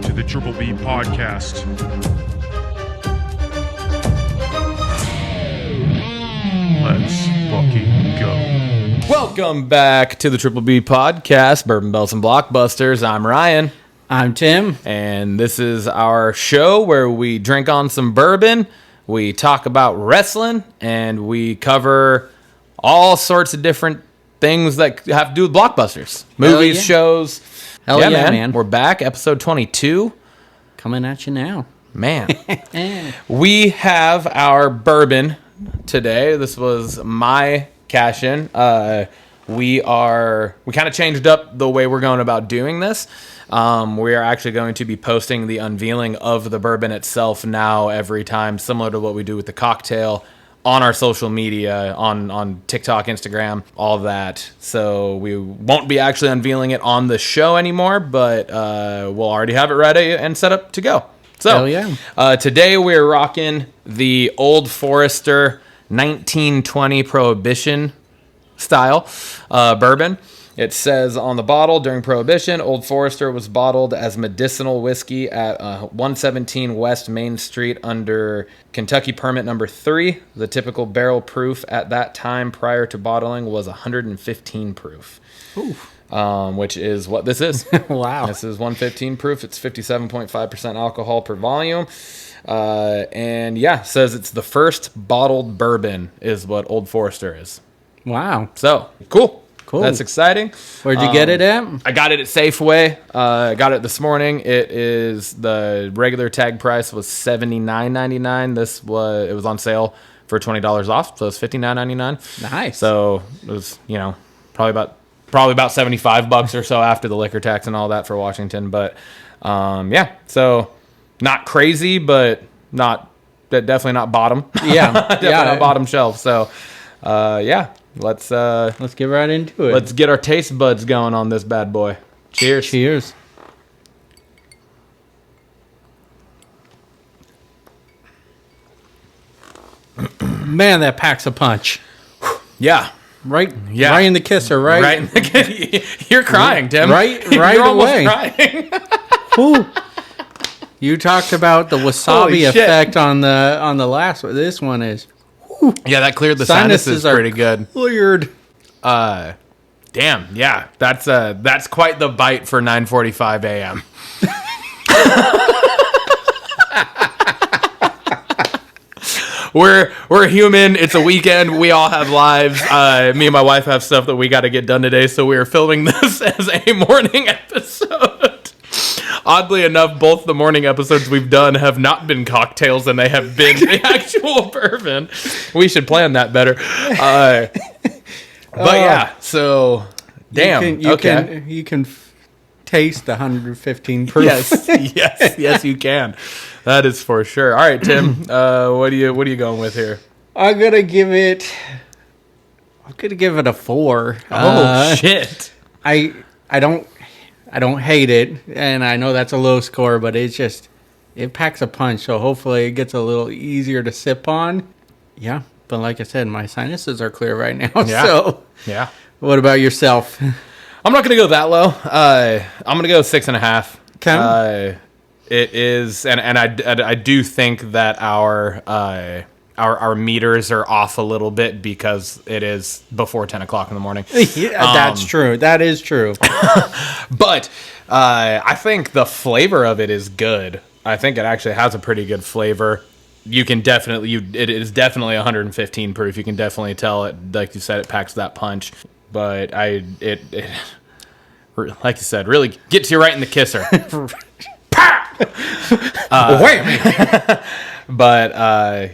to the Triple B podcast. Let's fucking go. Welcome back to the Triple B podcast, Bourbon, Bells, and Blockbusters. I'm Ryan. I'm Tim. And this is our show where we drink on some bourbon, we talk about wrestling, and we cover all sorts of different things that have to do with blockbusters. Movies, yeah. shows. Hell yeah, man. We're back, episode 22. Coming at you now. Man. We have our bourbon today. This was my cash-in. We kind of changed up the way we're going about doing this. We are actually going to be posting the unveiling of the bourbon itself now every time, similar to what we do with the cocktail, on our social media, on TikTok, Instagram, all that. So we won't be actually unveiling it on the show anymore, but we'll already have it ready and set up to go. So Hell yeah. Today we're rocking the Old Forester 1920 Prohibition style bourbon. It says on the bottle, during Prohibition, Old Forester was bottled as medicinal whiskey at 117 West Main Street under Kentucky Permit number 3. The typical barrel proof at that time prior to bottling was 115 proof. Which is what this is. Wow. This is 115 proof. It's 57.5% alcohol per volume. And yeah, says it's the first bottled bourbon is what Old Forester is. Wow. So, cool. Cool. That's exciting. Where'd you get it at? I got it at Safeway. I got it this morning. It is the regular tag price was $79.99. It was on sale for $20 off, so it's $59.99. Nice. So it was, probably about $75 or so after the liquor tax and all that for Washington. But yeah, so not crazy, but definitely not bottom. Yeah, definitely not bottom shelf. So yeah. Let's get right into it. Let's get our taste buds going on this bad boy. Cheers. Cheers. Man, that packs a punch. Yeah. Right? Yeah. Right in the kisser, right? Right in the You're crying, Tim. Right You're almost away. crying. Ooh. You talked about the wasabi effect on the last one. This one is... Yeah, that cleared the sinuses pretty good. Cleared. Damn, yeah. That's quite the bite for 9:45 a.m. We're human. It's a weekend. We all have lives. Me and my wife have stuff that we got to get done today, so we are filming this as a morning episode. Oddly enough, both the morning episodes we've done have not been cocktails, and they have been the actual bourbon. We should plan that better. But yeah, so damn. You can taste the 115 proof. Yes, you can. That is for sure. All right, Tim. What are you going with here? I'm gonna give it a 4. Oh shit! I don't hate it, and I know that's a low score, but it packs a punch. So hopefully it gets a little easier to sip on. Yeah, but like I said, my sinuses are clear right now. Yeah. So yeah. What about yourself? I'm not gonna go that low. I'm gonna go 6.5. Okay. It is, and I do think that our meters are off a little bit because it is before 10 o'clock in the morning. Yeah, that's true. That is true. But I think the flavor of it is good. I think it actually has a pretty good flavor. You can definitely, it is definitely 115 proof. You can definitely tell it, like you said, it packs that punch. But it like you said, really gets you right in the kisser. But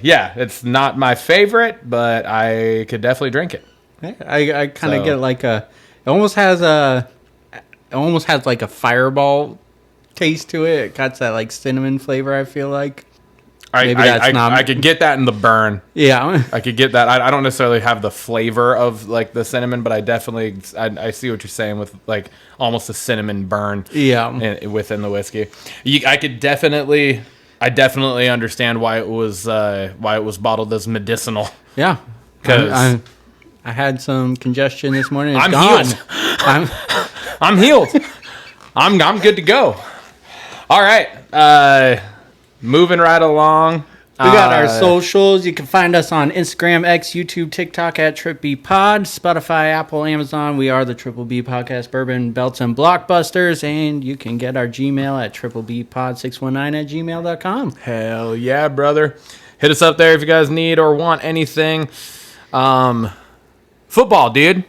yeah, it's not my favorite, but I could definitely drink it. I kind of get like it almost has like a fireball taste to it. It got that like cinnamon flavor, I feel like. I could get that in the burn. Yeah. I could get that. I don't necessarily have the flavor of like the cinnamon, but I definitely I see what you're saying with like almost a cinnamon burn. Yeah. Within the whiskey, I definitely understand why it was bottled as medicinal. Yeah. Because I had some congestion this morning. It's I'm gone. healed. I'm healed. I'm good to go. All right. Moving right along. We got our socials. You can find us on Instagram, X, YouTube, TikTok at TripBPod, Spotify, Apple, Amazon. We are the Triple B Podcast, Bourbon, Belts, and Blockbusters. And you can get our Gmail at triplebpod619@gmail.com. Hell yeah, brother. Hit us up there if you guys need or want anything. Football, dude.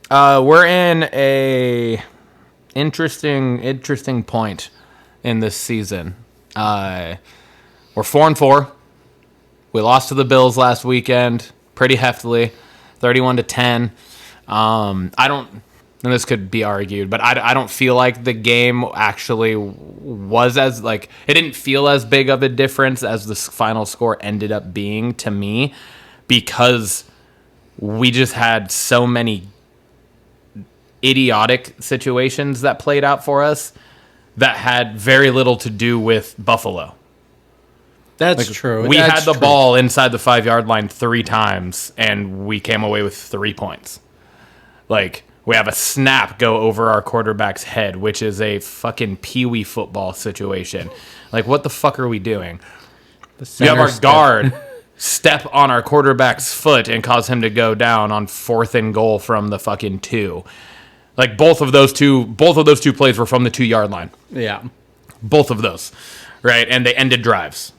We're in a interesting point in this season. We're 4-4. We lost to the Bills last weekend pretty heftily, 31-10. I don't, and this could be argued, but I don't feel like the game actually was as, like, it didn't feel as big of a difference as the final score ended up being to me, because we just had so many idiotic situations that played out for us that had very little to do with Buffalo. That's true. We had the ball inside the 5-yard line 3 times, and we came away with 3 points. Like, we have a snap go over our quarterback's head, which is a fucking peewee football situation. Like, what the fuck are we doing? We have our guard step on our quarterback's foot and cause him to go down on 4th and goal from the fucking 2. Like, both of those two plays were from the 2-yard line. Yeah. Both of those. Right? And they ended drives.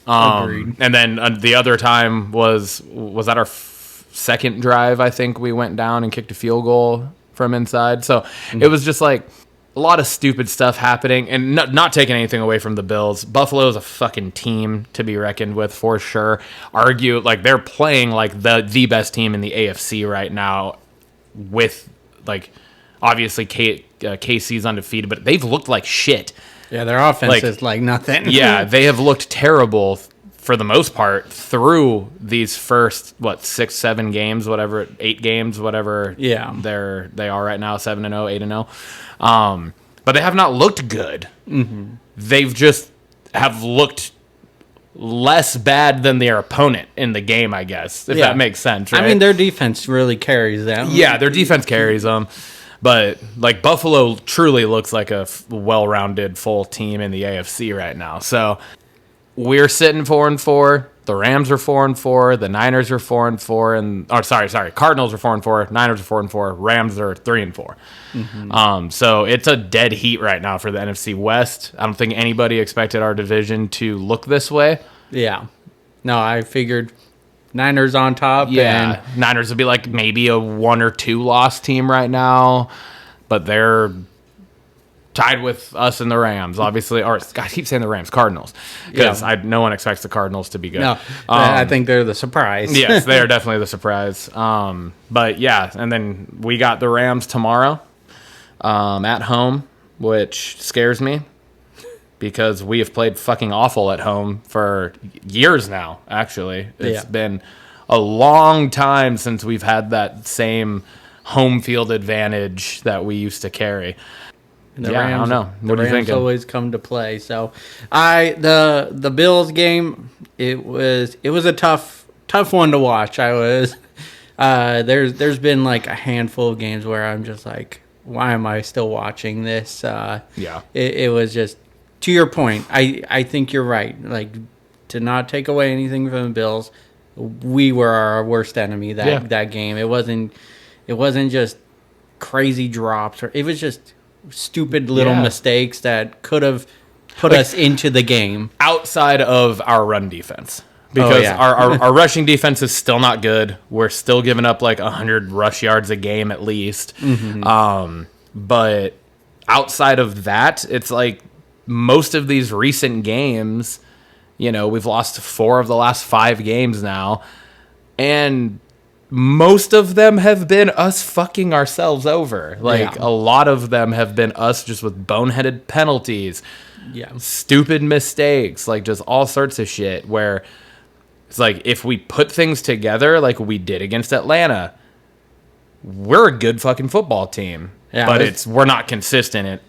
Agreed. And then the other time was that our second drive, I think we went down and kicked a field goal from inside. So it was just like a lot of stupid stuff happening, and not taking anything away from the Bills. Buffalo is a fucking team to be reckoned with for sure. Argue, like, they're playing like the best team in the AFC right now, with, like, obviously KC's undefeated, but they've looked like shit. Yeah, their offense is like nothing. Yeah, they have looked terrible for the most part through these first 6, 7 games, whatever, 8 games, whatever. Yeah, they are right now, 7-0, 8-0. But they have not looked good. Mm-hmm. They've just have looked less bad than their opponent in the game, I guess, if that makes sense. Right? I mean, their defense really carries them. Yeah, their defense carries them. But, like, Buffalo truly looks like a well-rounded, full team in the AFC right now. So, we're sitting 4-4. The Rams are 4-4. The Niners are 4-4. Cardinals are 4-4. Niners are 4-4. Rams are 3-4. Mm-hmm. So, it's a dead heat right now for the NFC West. I don't think anybody expected our division to look this way. Yeah. No, I figured Niners on top. Yeah, and Niners would be like maybe a 1 or 2 loss team right now, but they're tied with us and the Rams, obviously. Or I keep saying the Rams, Cardinals, because no one expects the Cardinals to be good. No, I think they're the surprise. Yes, they are definitely the surprise. But yeah, and then we got the Rams tomorrow at home, which scares me, because we have played fucking awful at home for years now, actually. It's been a long time since we've had that same home field advantage that we used to carry. The Rams, I don't know. What the are you Rams thinking? Always come to play. So, the Bills game, it was a tough one to watch. There's been like a handful of games where I'm just like, why am I still watching this? It was just, to your point, I think you're right. Like, to not take away anything from the Bills, we were our worst enemy that game. It wasn't just crazy drops, or it was just stupid little mistakes that could have put us into the game. Outside of our run defense. Because our rushing defense is still not good. We're still giving up like 100 rush yards a game at least. Mm-hmm. But outside of that, it's like most of these recent games, we've lost 4 of the last 5 games now. And most of them have been us fucking ourselves over. Like, a lot of them have been us just with boneheaded penalties. Yeah. Stupid mistakes. Like, just all sorts of shit where it's like, if we put things together like we did against Atlanta, we're a good fucking football team. Yeah, but we're not consistent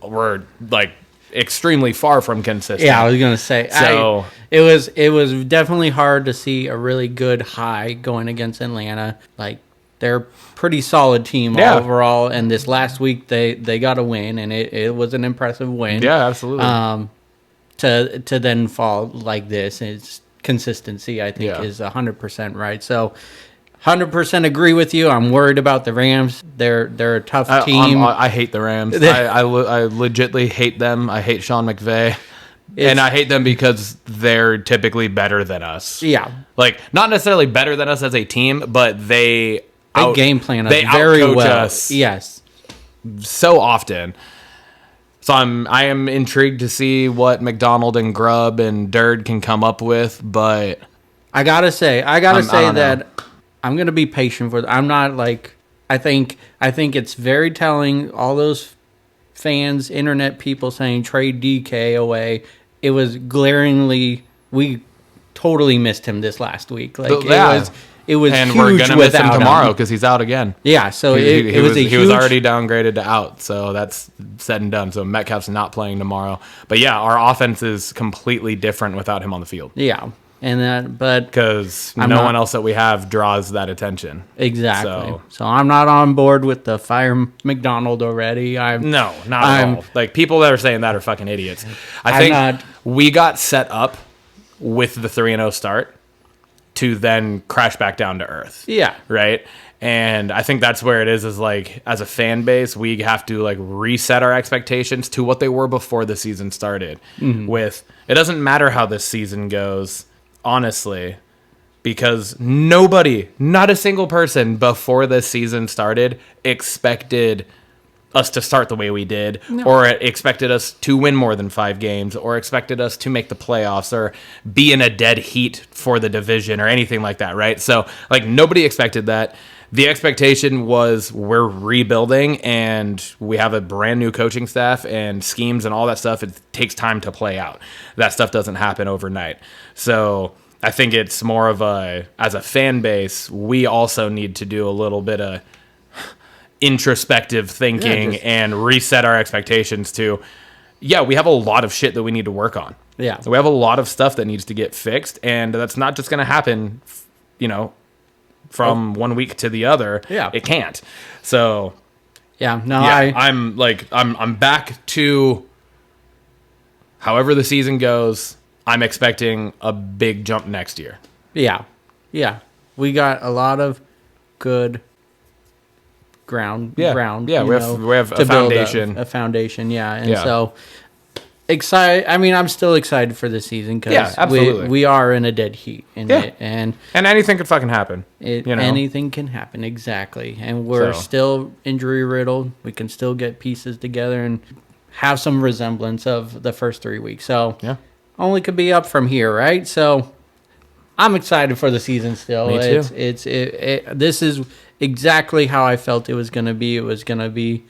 we're like extremely far from consistent. Yeah, I was gonna say. So it was definitely hard to see a really good high going against Atlanta. Like, they're a pretty solid team Yeah. overall. And this last week they got a win, and it was an impressive win. Yeah, absolutely. To then fall like this, it's consistency. I think is 100% right. So. 100% agree with you. I'm worried about the Rams. They're a tough team. I hate the Rams. I legitimately hate them. I hate Sean McVay. And I hate them because they're typically better than us. Yeah. Like, not necessarily better than us as a team, but they game plan us they very outcoach well. us Yes. so often. So I am intrigued to see what McDonald and Grubb and Dird can come up with, but I gotta say don't that know. I'm gonna be patient for. I'm not like I think it's very telling. All those fans, internet people saying trade DK away. It was glaringly we totally missed him this last week. Like it was and huge we're gonna miss him without tomorrow because he's out again. Yeah, so He he was already downgraded to out, so that's said and done. So Metcalf's not playing tomorrow. But yeah, our offense is completely different without him on the field. Yeah. And but because no one else that we have draws that attention. Exactly. So I'm not on board with the fire McDonald already. No, not at all. Like, people that are saying that are fucking idiots. I think we got set up with the 3-0 start to then crash back down to earth. Yeah. Right? And I think that's where it is like, as a fan base, we have to like reset our expectations to what they were before the season started. Mm-hmm. With, it doesn't matter how this season goes, honestly, because nobody, not a single person before this season started expected us to start the way we did, or expected us to win more than 5 games, or expected us to make the playoffs, or be in a dead heat for the division, or anything like that, right? So, like, nobody expected that. The expectation was we're rebuilding, and we have a brand new coaching staff and schemes and all that stuff. It takes time to play out. That stuff doesn't happen overnight. So I think it's more of as a fan base, we also need to do a little bit of introspective thinking and reset our expectations to, we have a lot of shit that we need to work on. Yeah. We have a lot of stuff that needs to get fixed, and that's not just going to happen, from 1 week to the other. Yeah. It can't. So I'm back to however the season goes. I'm expecting a big jump next year. Yeah. Yeah. We got a lot of good ground. Yeah. We have a foundation. A foundation, yeah. And so excited. I mean, I'm still excited for the season because we are in a dead heat. And anything could fucking happen. Anything can happen, exactly. And we're still injury riddled. We can still get pieces together and have some resemblance of the first 3 weeks. So only could be up from here, right? So I'm excited for the season still. Me too. This is exactly how I felt it was going to be. It was going to be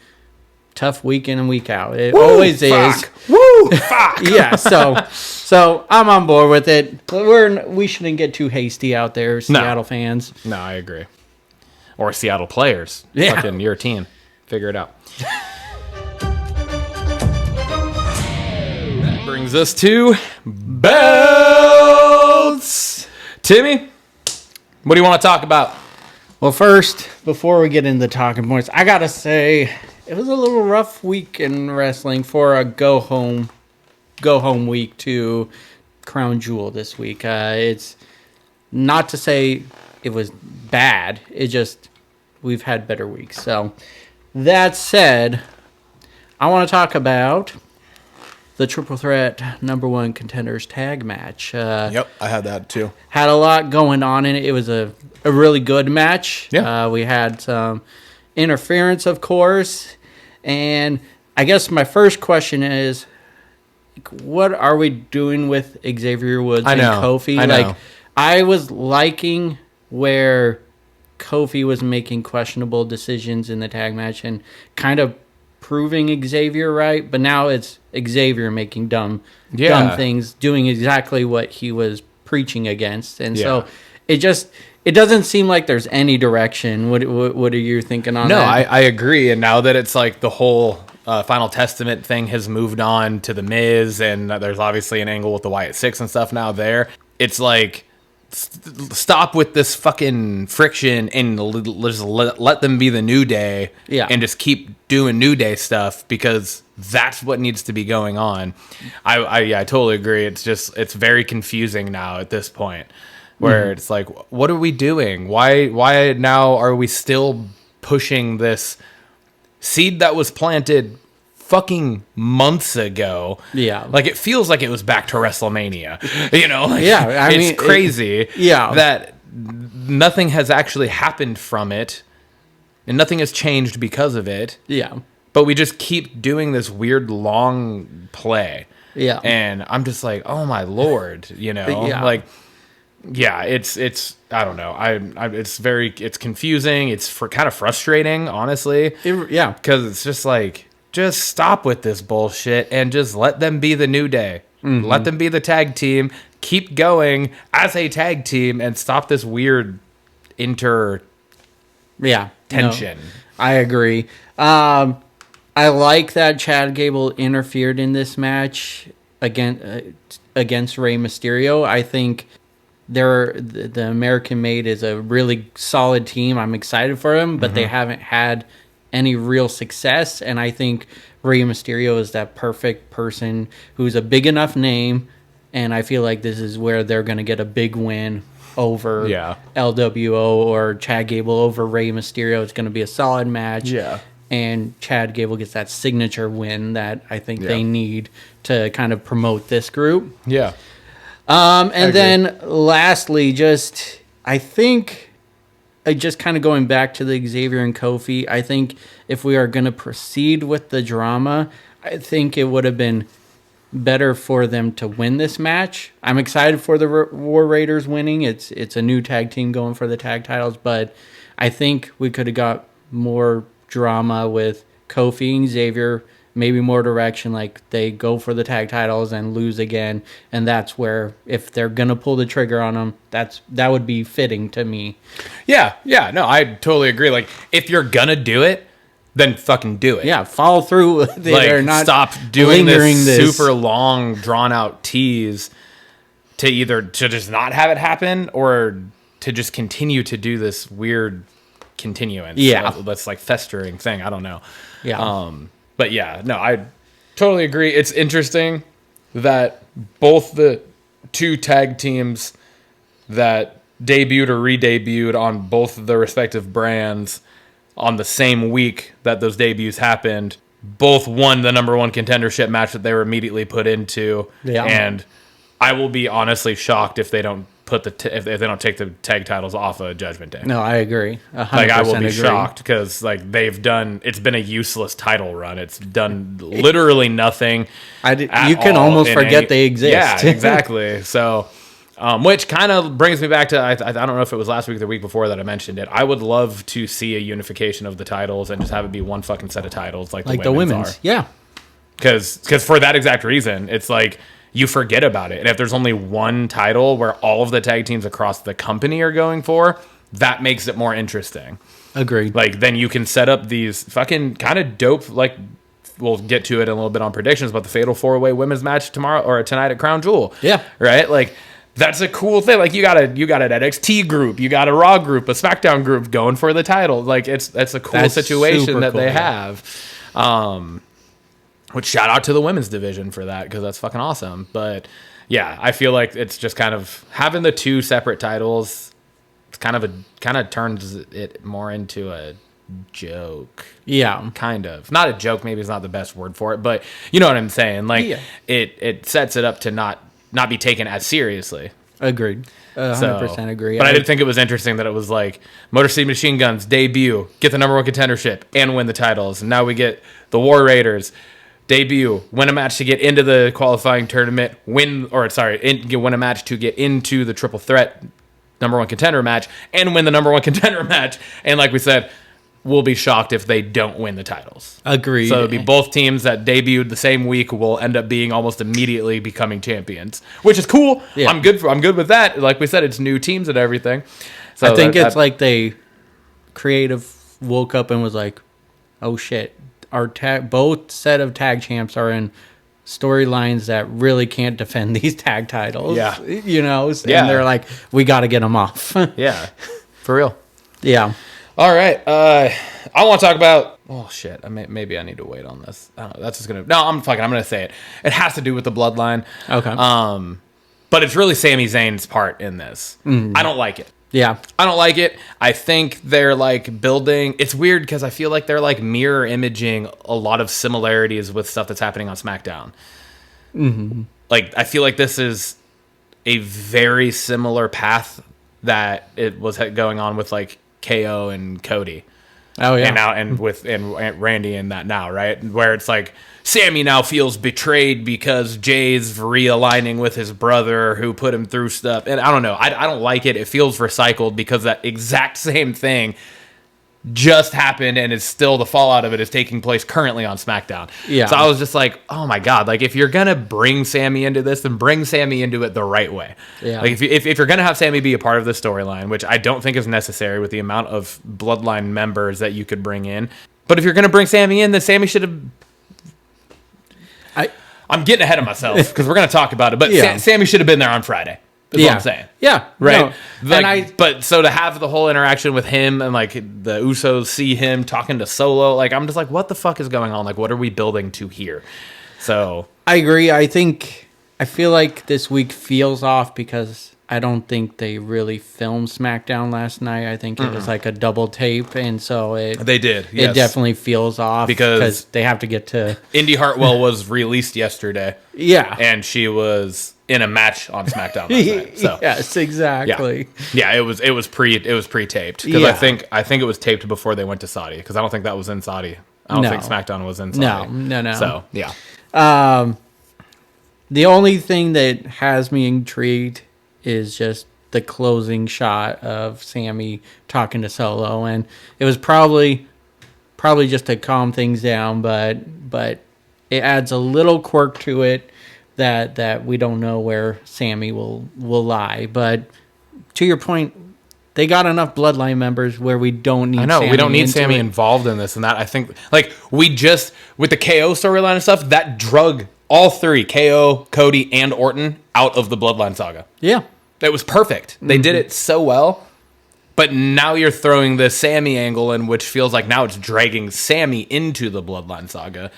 tough week in and week out. It always is. Woo! Fuck! Yeah, so I'm on board with it. We shouldn't get too hasty out there, Seattle fans. No, I agree. Or Seattle players. Yeah. Fucking your team. Figure it out. That brings us to belts. Timmy, what do you want to talk about? Well, first, before we get into talking points, I got to say it was a little rough week in wrestling for a go home week to Crown Jewel this week. It's not to say it was bad. It just, we've had better weeks. So that said, I want to talk about the Triple Threat #1 Contenders tag match. Yep, I had that too. Had a lot going on in it. It was a really good match. Yeah. We had some interference, of course. And I guess my first question is, what are we doing with Xavier Woods and Kofi? I know. Like, I was liking where Kofi was making questionable decisions in the tag match and kind of proving Xavier right, but now it's Xavier making dumb things, doing exactly what he was preaching against. And so it doesn't seem like there's any direction. What are you thinking on that? No, I agree. And now that it's like the whole Final Testament thing has moved on to The Miz, and there's obviously an angle with the Wyatt Six and stuff now there, it's like stop with this fucking friction and just let them be the New Day, and just keep doing New Day stuff, because that's what needs to be going on. I totally agree. It's very confusing now at this point, where it's like, what are we doing? Why now are we still pushing this seed that was planted fucking months ago? Like, it feels like it was back to WrestleMania, like, it's crazy that nothing has actually happened from it and nothing has changed because of it, but we just keep doing this weird long play, and I'm just like, oh my lord, like, it's I don't know, it's confusing, it's kind of frustrating, honestly, because it's just like, just stop with this bullshit and just let them be the New Day. Let them be the tag team. Keep going as a tag team and stop this weird tension. No, I agree. I like that Chad Gable interfered in this match against Rey Mysterio. I think the American Made is a really solid team. I'm excited for them, but they haven't had any real success, and I think Rey Mysterio is that perfect person who's a big enough name, and I feel like this is where they're going to get a big win over LWO or Chad Gable over Rey Mysterio. It's going to be a solid match, and Chad Gable gets that signature win that I think they need to kind of promote this group. And then lastly, I think just kind of going back to the Xavier and Kofi, I think if we are going to proceed with the drama, I think it would have been better for them to win this match. I'm excited for the War Raiders winning. It's a new tag team going for the tag titles, but I think we could have got more drama with Kofi and Xavier, maybe more direction, like they go for the tag titles and lose again, and that's where, if they're gonna pull the trigger on them, that would be fitting to me. No, I totally agree. Like, if you're gonna do it, then fucking do it. Follow through. They're not stop doing this super long, drawn out tease to either to just not have it happen or to just continue to do this weird continuance. That's like festering thing. I don't know. But I totally agree. It's interesting that both the two tag teams that debuted or re-debuted on both of their respective brands on the same week that those debuts happened, both won the number one contendership match that they were immediately put into. And I will be honestly shocked if they don't put if they don't take the tag titles off of Judgment Day. No, I agree. 100% like, I will be shocked, because like it's been a useless title run. It's done literally nothing. You can almost forget they exist. Yeah, exactly. So, which kind of brings me back to I don't know if it was last week or the week before that I mentioned it. I would love to see a unification of the titles and just have it be one fucking set of titles like the women's are. Because for that exact reason, it's like, you forget about it. And if there's only one title where all of the tag teams across the company are going for, that makes it more interesting. Agreed. Like, then you can set up these fucking kind of dope, like, we'll get to it in a little bit on predictions, but the Fatal 4-Way women's match tomorrow or tonight at Crown Jewel. Right? Like, that's a cool thing. Like, you got an NXT group, you got a Raw group, a SmackDown group going for the title. Like, that's a cool situation that they have. Which, shout out to the women's division for that, because that's fucking awesome. But yeah, I feel like it's just kind of having the two separate titles. It's kind of turns it more into a joke. Kind of, not a joke. Maybe it's not the best word for it, but you know what I'm saying. Like, it sets it up to not be taken as seriously. Agreed. 100% agree. But I did think it was interesting that it was like Motor City Machine Guns debut, get the number one contendership, and win the titles. And now we get the War Raiders debut, win a match to get into the qualifying tournament, win a match to get into the triple threat number one contender match, and win the number one contender match. And like we said, we'll be shocked if they don't win the titles. Agreed. So it'll be both teams that debuted the same week will end up being almost immediately becoming champions, which is cool. I'm good with that. Like we said, it's new teams and everything. So I think it's like they creative woke up and was like, oh shit, our both set of tag champs are in storylines that really can't defend these tag titles. Yeah. And Yeah. they're like, we got to get them off. Yeah, for real. Yeah. All right. I want to talk about. Oh shit. Maybe I need to wait on this. I don't know. That's just gonna. No, I'm gonna say it. It has to do with the bloodline. Okay. But it's really Sami Zayn's part in this. I don't like it. Yeah. I don't like it. I think they're like building. It's weird because I feel like they're like mirror imaging a lot of similarities with stuff that's happening on SmackDown. Mm-hmm. Like I feel like this is a very similar path that it was going on with like KO and Cody. Oh yeah. And now and Randy and that now, right? Where it's like Sammy now feels betrayed because Jay's realigning with his brother who put him through stuff. And I don't know. I don't like it. It feels recycled because that exact same thing just happened and is still the fallout of it is taking place currently on SmackDown. Yeah. So I was just like, oh my God. Like if you're going to bring Sammy into this, then bring Sammy into it the right way. Yeah. Like if you're going to have Sammy be a part of the storyline, which I don't think is necessary with the amount of bloodline members that you could bring in. But if you're going to bring Sammy in, then Sammy should have... I'm getting ahead of myself because we're going to talk about it. But Yeah. Sammy should have been there on Friday. That's what I'm saying. Yeah. Right. No. Like, but so to have the whole interaction with him and like the Usos see him talking to Solo, like I'm just like, what the fuck is going on? Like, what are we building to here? So I agree. I feel like this week feels off because I don't think they really filmed SmackDown last night. I think it was like a double tape, and so they did. Yes. It definitely feels off because they have to get to. Indy Hartwell was released yesterday. Yeah, and she was in a match on SmackDown last night. So yes, exactly. Yeah, it was pre-taped because I think it was taped before they went to Saudi because I don't think that was in Saudi. I don't think SmackDown was in Saudi. No. So yeah. The only thing that has me intrigued is just the closing shot of Sammy talking to Solo, and it was probably just to calm things down, but it adds a little quirk to it that we don't know where Sammy will lie. But to your point, they got enough bloodline members where we don't need. We don't need Sammy involved in this and that. I think like we just with the KO storyline and stuff that drug all three KO, Cody, and Orton out of the bloodline saga. Yeah. It was perfect. They did it so well. But now you're throwing the Sammy angle in, which feels like now it's dragging Sammy into the bloodline saga.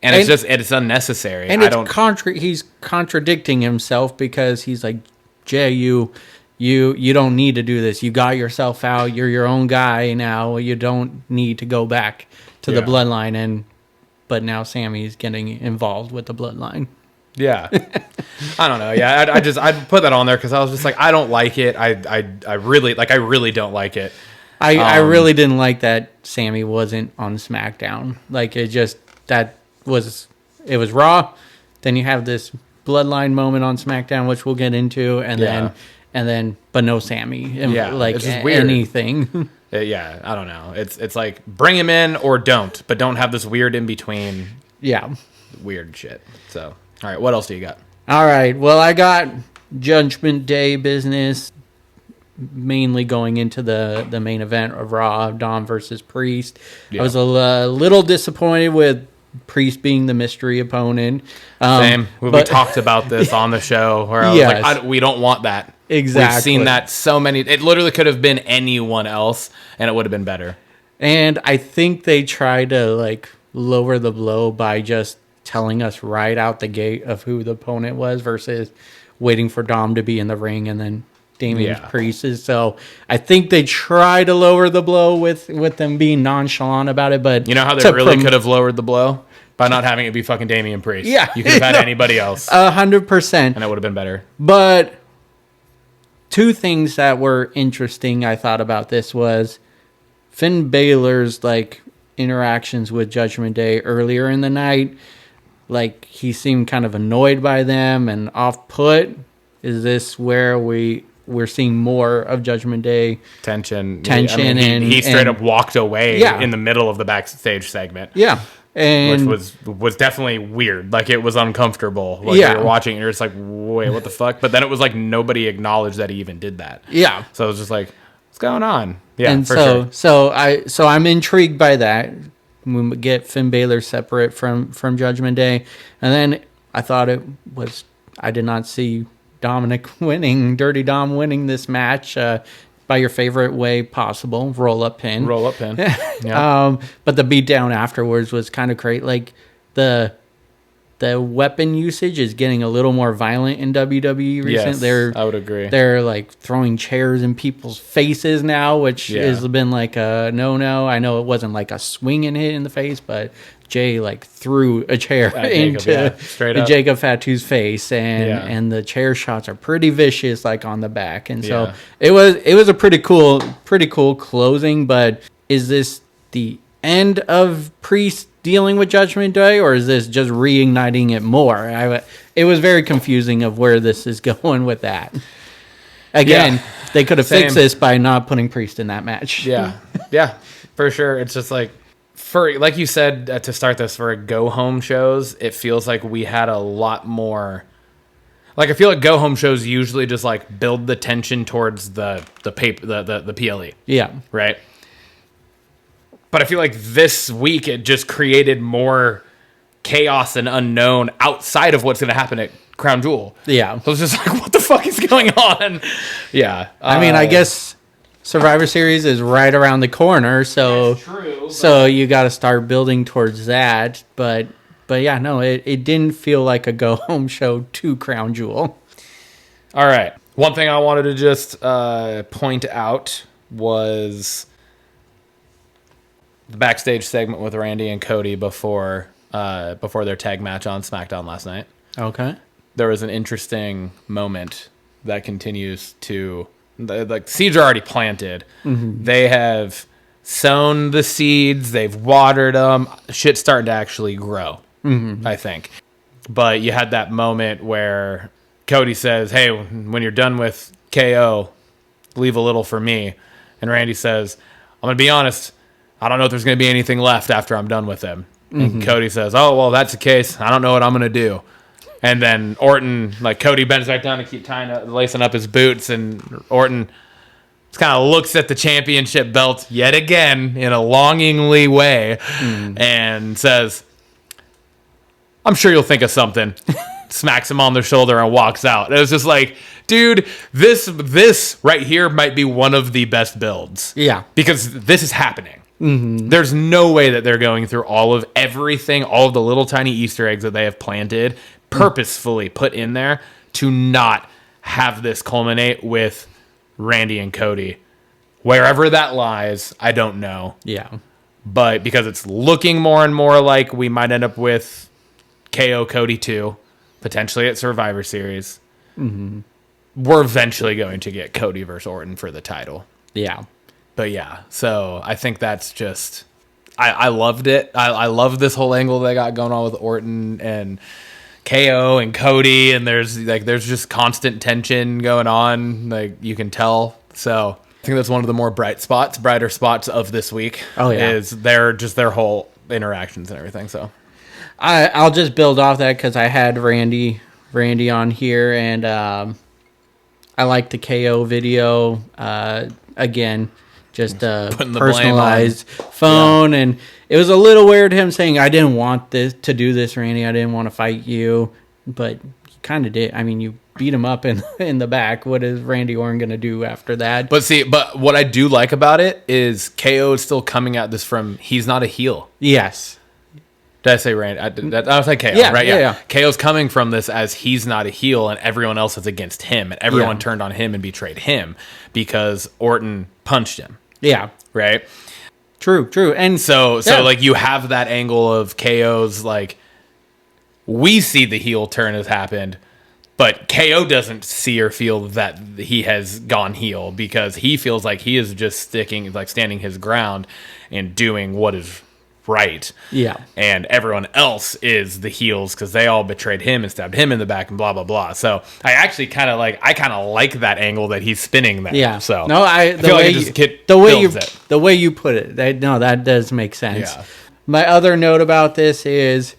And it's unnecessary. And he's contradicting himself because he's like, Jay, you don't need to do this. You got yourself out. You're your own guy now. You don't need to go back to the bloodline. But now Sammy's getting involved with the bloodline. Yeah. I don't know. Yeah, I put that on there because I was just like, I don't like it. I really don't like it. I really didn't like that Sammy wasn't on SmackDown. Like it was Raw. Then you have this bloodline moment on SmackDown, which we'll get into, and then but no Sammy. Yeah, like it's just weird. Anything. Yeah, I don't know. It's like bring him in or don't, but don't have this weird in between. Yeah. Weird shit. So, all right, what else do you got? All right. Well, I got Judgment Day business, mainly going into the main event of Raw, Dom versus Priest. Yeah. I was a little disappointed with Priest being the mystery opponent. Same. We talked about this on the show where I was like, we don't want that. Exactly. We've seen that so many. It literally could have been anyone else, and it would have been better. And I think they tried to like lower the blow by just telling us right out the gate of who the opponent was versus waiting for Dom to be in the ring and then Damian Priest is. So I think they try to lower the blow with them being nonchalant about it. But you know how they really could have lowered the blow? By not having it be fucking Damian Priest. Yeah. You could have had anybody else. 100%. And it would have been better. But two things that were interesting I thought about this was Finn Balor's like interactions with Judgment Day earlier in the night. Like he seemed kind of annoyed by them and off put. Is this where we're seeing more of Judgment Day tension? He straight up walked away in the middle of the backstage segment. Yeah. And which was definitely weird. Like it was uncomfortable. Like you were watching and you're just like, wait, what the fuck? But then it was like nobody acknowledged that he even did that. Yeah. So it was just like, what's going on? Yeah. And for sure. So I'm intrigued by that. We get Finn Balor separate from Judgment Day. And then thought it was. I did not see Dirty Dom winning this match by your favorite way possible, roll up pin. Yeah. But the beatdown afterwards was kind of great. Like the weapon usage is getting a little more violent in WWE recently. Yes, I would agree. They're like throwing chairs in people's faces now, which has been like a no-no. I know it wasn't like a swinging hit in the face, but Jay like threw a chair into Jacob Fatu's face, and the chair shots are pretty vicious, like on the back. And so it was a pretty cool closing. But is this the end of Priest dealing with Judgment Day, or is this just reigniting it more? It was very confusing of where this is going with that. Again, they could have fixed this by not putting Priest in that match. Yeah, for sure. It's just like, like you said to start this, for go home shows, it feels like we had a lot more. Like, I feel like go home shows usually just like build the tension towards the PLE. Yeah. Right. But I feel like this week it just created more chaos and unknown outside of what's going to happen at Crown Jewel. Yeah. So it's just like, what the fuck is going on? Yeah. I mean, I guess Survivor Series is right around the corner, so that's true, so you got to start building towards that. But yeah, no, it didn't feel like a go home show to Crown Jewel. All right. One thing I wanted to just point out was the backstage segment with Randy and Cody before their tag match on SmackDown last night. Okay. There was an interesting moment that continues to, like, seeds are already planted. Mm-hmm. They have sown the seeds. They've watered them. Shit's starting to actually grow, I think. But you had that moment where Cody says, hey, when you're done with KO, leave a little for me. And Randy says, I'm going to be honest, I don't know if there's going to be anything left after I'm done with him. And Cody says, oh, well, that's the case. I don't know what I'm going to do. And then Orton, like, Cody bends right down to keep lacing up his boots. And Orton just kind of looks at the championship belt yet again in a longingly way and says, I'm sure you'll think of something. Smacks him on the shoulder and walks out. It was just like, dude, this right here might be one of the best builds. Yeah. Because this is happening. There's no way that they're going through all of everything, all of the little tiny Easter eggs that they have planted, purposefully put in there to not have this culminate with Randy and Cody. Wherever that lies, I don't know. Yeah. But because it's looking more and more like we might end up with KO Cody 2, potentially at Survivor Series, we're eventually going to get Cody versus Orton for the title. Yeah. But yeah, so I think that's just, I loved it. I love this whole angle they got going on with Orton and KO and Cody, and there's just constant tension going on, like you can tell. So I think that's one of the more brighter spots of this week. Oh yeah, is their whole interactions and everything. So I'll just build off that because I had Randy on here, and I like the KO video again. Just a personalized phone, and it was a little weird him saying, I didn't want to do this, Randy. I didn't want to fight you, but you kind of did. I mean, you beat him up in the back. What is Randy Orton going to do after that? But what I do like about it is KO is still coming at this from, he's not a heel. Yes. Did I say Randy? I was like KO, right? Yeah. KO's coming from this as he's not a heel, and everyone else is against him, and everyone turned on him and betrayed him because Orton punched him. Yeah. Right? True. And so like you have that angle of KO's like, we see the heel turn has happened, but KO doesn't see or feel that he has gone heel because he feels like he is just standing his ground and doing what is right. Yeah. And everyone else is the heels because they all betrayed him and stabbed him in the back and blah blah blah. So I actually kind of like that angle that he's spinning there. Yeah. So no, the way you put it, that does make sense. Yeah. My other note about this is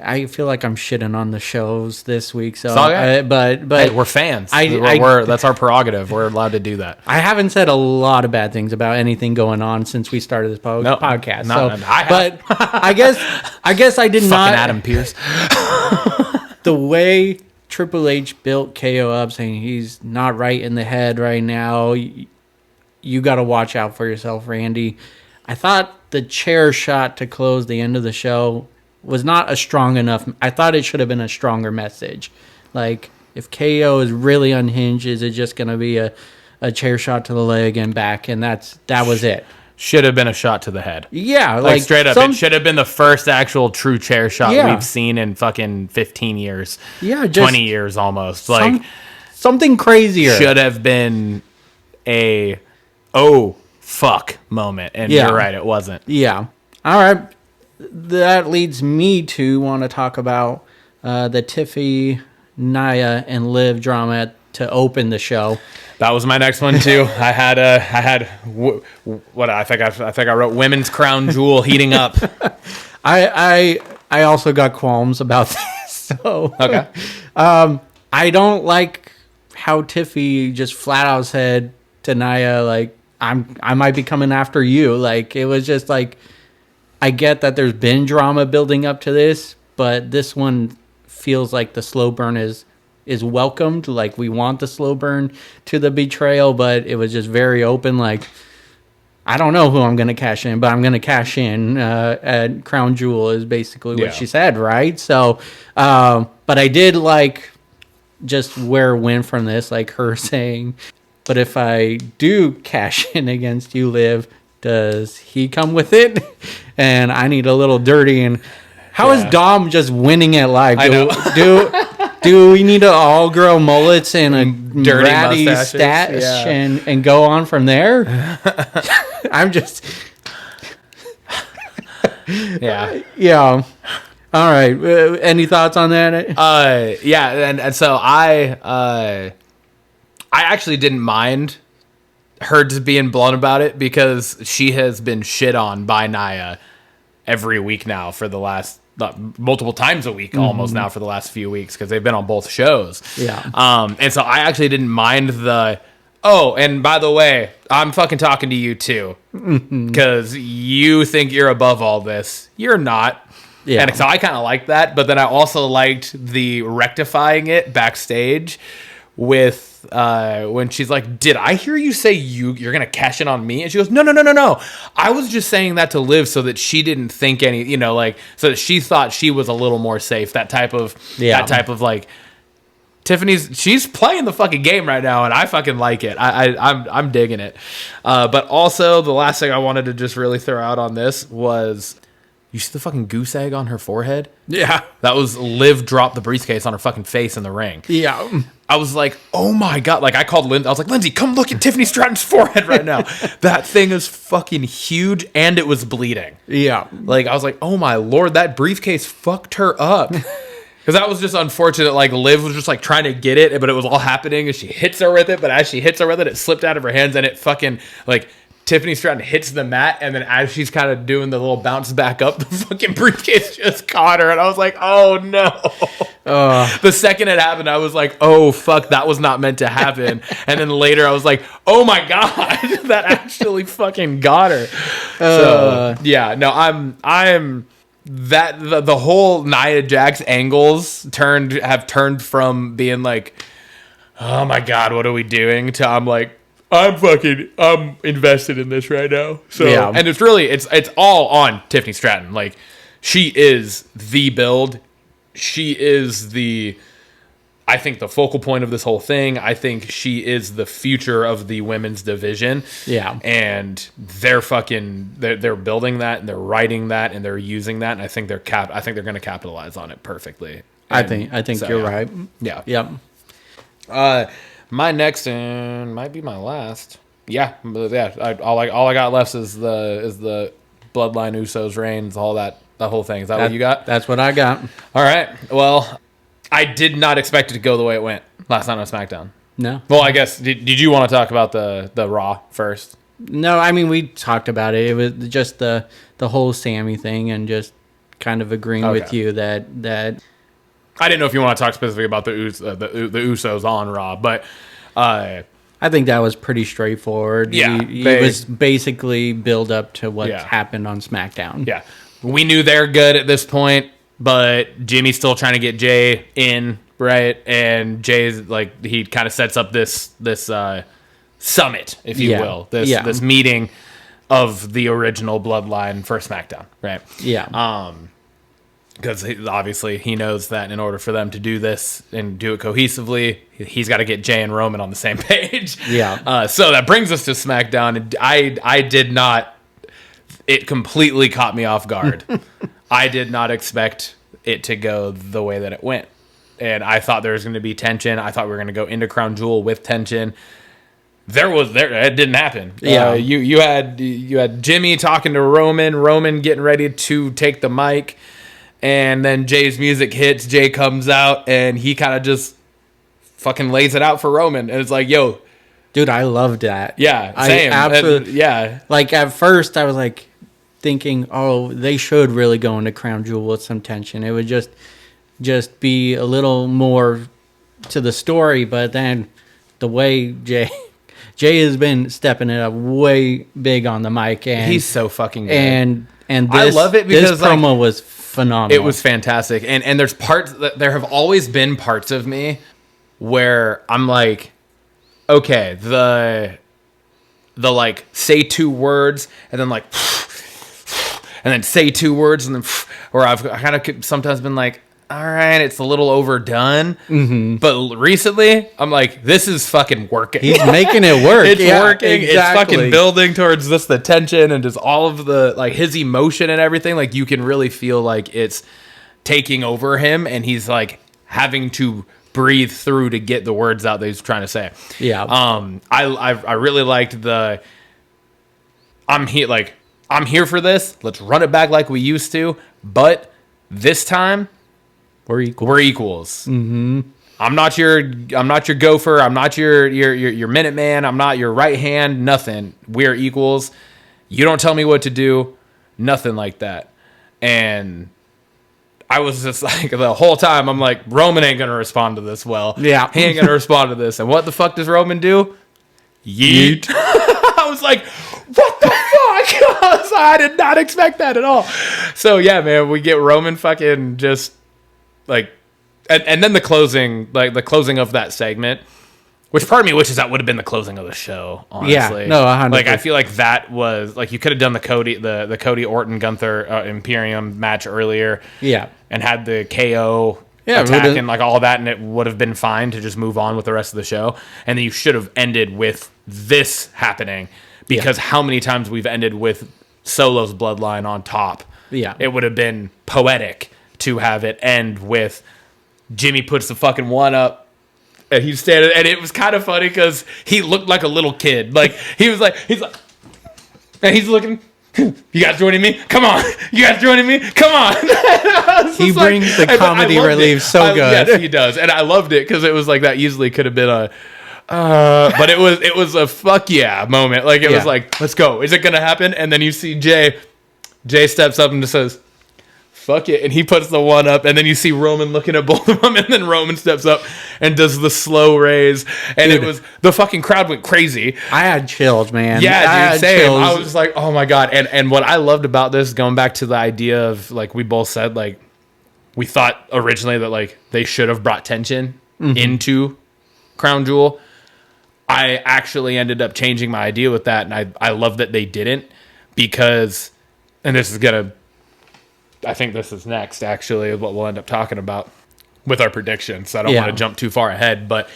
I feel like I'm shitting on the shows this week. So, It's all right. but Hey, we're fans. That's our prerogative. We're allowed to do that. I haven't said a lot of bad things about anything going on since we started this podcast. But I guess I did not. Fucking Adam Pearce. The way Triple H built KO up, saying he's not right in the head right now. You got to watch out for yourself, Randy. I thought the chair shot to close the end of the show was not a strong enough. I thought it should have been a stronger message. Like, if KO is really unhinged, is it just going to be a chair shot to the leg and back? And that was it. Should have been a shot to the head. Yeah. Like straight up. It should have been the first actual true chair shot we've seen in fucking 15 years. Yeah. 20 years almost. Like, something crazier. Should have been a, oh, fuck moment. And you're right, it wasn't. Yeah. All right. That leads me to want to talk about the Tiffy, Nia, and Liv drama to open the show. That was my next one too. I think I wrote women's crown jewel heating up. I also got qualms about this. So okay. I don't like how Tiffy just flat out said to Nia, like, I might be coming after you. Like, it was just like, I get that there's been drama building up to this, but this one feels like the slow burn is welcomed. Like, we want the slow burn to the betrayal, but it was just very open. Like, I don't know who I'm going to cash in, but I'm going to cash in at Crown Jewel is basically what she said, right? So, but I did like just where it went from this, like her saying, but if I do cash in against you, Liv, does he come with it? And I need a little dirty. And how is Dom just winning at life? Do we need to all grow mullets and a dirty ratty stash and go on from there? I'm just... Yeah. All right. Any thoughts on that? Yeah. And so I actually didn't mind her just being blunt about it because she has been shit on by Nia every week now for the last multiple times a week almost now for the last few weeks because they've been on both shows. Yeah. And so I actually didn't mind and by the way, I'm fucking talking to you too because you think you're above all this. You're not. Yeah. And so I kind of liked that, but then I also liked the rectifying it backstage with when she's like, did I hear you say you're gonna cash in on me? And she goes, no, I was just saying that to Liv so that she didn't think any, so that she thought she was a little more safe. That type of like, she's playing the fucking game right now, and I fucking like it. I'm digging it. But also the last thing I wanted to just really throw out on this was, you see the fucking goose egg on her forehead? Yeah. That was Liv dropped the briefcase on her fucking face in the ring. Yeah. I was like, oh my God. Like, I called Lindsay. I was like, Lindsay, come look at Tiffany Stratton's forehead right now. That thing is fucking huge, and it was bleeding. Yeah. Like, I was like, oh my Lord, that briefcase fucked her up. Because that was just unfortunate. Like, Liv was just like trying to get it, but it was all happening, and she hits her with it. But as she hits her with it, it slipped out of her hands, and it fucking, like, Tiffany Stratton hits the mat, and then as she's kind of doing the little bounce back up, the fucking briefcase just caught her, and I was like, oh no. The second it happened, I was like, oh fuck, that was not meant to happen. And then later I was like, oh my God, that actually fucking got her. So yeah, no, I'm that the whole Nia Jax angles have turned from being like, oh my God, what are we doing, to I'm like, I'm invested in this right now. So, yeah. And it's all on Tiffany Stratton. Like, she is the build. She is I think the focal point of this whole thing. I think she is the future of the women's division. Yeah. And they're building that, and they're writing that, and they're using that. And I think they're going to capitalize on it perfectly. And I think so, you're right. Yeah. Yep. My next and might be my last. Yeah, all I got left is the Bloodline Usos Reigns, all that whole thing. Is that what you got? That's what I got. All right. Well, I did not expect it to go the way it went last night on SmackDown. No. Well, I guess did you want to talk about the Raw first? No, I mean we talked about it. It was just the whole Sammy thing and just kind of agreeing with you that I didn't know if you want to talk specifically about the Usos on Raw, but I think that was pretty straightforward. Yeah, it was basically build up to what happened on SmackDown. Yeah, we knew they're good at this point, but Jimmy's still trying to get Jay in, right? And Jay's like, he kind of sets up this summit, if you will, this meeting of the original Bloodline for SmackDown, right? Yeah. Because obviously he knows that in order for them to do this and do it cohesively, he's got to get Jay and Roman on the same page. Yeah. So that brings us to SmackDown. And I did not. It completely caught me off guard. I did not expect it to go the way that it went, and I thought there was going to be tension. I thought we were going to go into Crown Jewel with tension. It didn't happen. Yeah. You had Jimmy talking to Roman getting ready to take the mic. And then Jay's music hits, Jay comes out, and he kind of just fucking lays it out for Roman. And it's like, yo. Dude, I loved that. Yeah, same. I absolutely. Yeah. Like, at first, I was like thinking, oh, they should really go into Crown Jewel with some tension. It would just be a little more to the story. But then the way Jay has been stepping it up way big on the mic. And he's so fucking good. And this, I love it because this promo was phenomenal. It was fantastic. And there's parts that there have always been parts of me where I'm like, okay, the like say two words and then like and then say two words and then or I've kind of sometimes been like, all right, it's a little overdone. Mm-hmm. But recently, I'm like, this is fucking working. He's making it work. It's working. Exactly. It's fucking building towards just the tension and just all of the, like, his emotion and everything. Like, you can really feel like it's taking over him and he's, like, having to breathe through to get the words out that he's trying to say. Yeah. I really liked I'm here for this. Let's run it back like we used to. But this time, we're equals. Mm-hmm. I'm not your gopher. I'm not your Minuteman. I'm not your right hand. Nothing. We're equals. You don't tell me what to do. Nothing like that. And I was just like, the whole time, I'm like, Roman ain't gonna respond to this well. Yeah, he ain't gonna respond to this. And what the fuck does Roman do? Yeet. I was like, what the fuck? I did not expect that at all. So yeah, man, we get Roman fucking just. Like, and then the closing of that segment, which part of me wishes that would have been the closing of the show. Honestly, yeah, no, 100%. Like, I feel like that was like you could have done the Cody Orton Gunther Imperium match earlier, yeah, and had the KO attack and like all that, and it would have been fine to just move on with the rest of the show. And then you should have ended with this happening because how many times we've ended with Solo's bloodline on top? Yeah, it would have been poetic to have it end with Jimmy puts the fucking one up and he's standing, and it was kind of funny because he looked like a little kid. Like he's like, and he's looking, you guys joining me? Come on. You guys joining me? Come on. He brings the comedy relief so good. Yes, he does. And I loved it because it was like that easily could have been a, but it was a fuck yeah moment. Like it was like, let's go. Is it going to happen? And then you see Jay steps up and just says, fuck it, and he puts the one up, and then you see Roman looking at both of them, and then Roman steps up and does the slow raise, and dude, it was the fucking crowd went crazy. I had chills, man. Yeah, dude, same. Chills. I was just like, oh my god. And what I loved about this, going back to the idea of like we both said, like we thought originally that like they should have brought tension into Crown Jewel. I actually ended up changing my idea with that, and I love that they didn't, because, and this is gonna, I think this is next, actually, is what we'll end up talking about with our predictions. So I don't want to jump too far ahead, but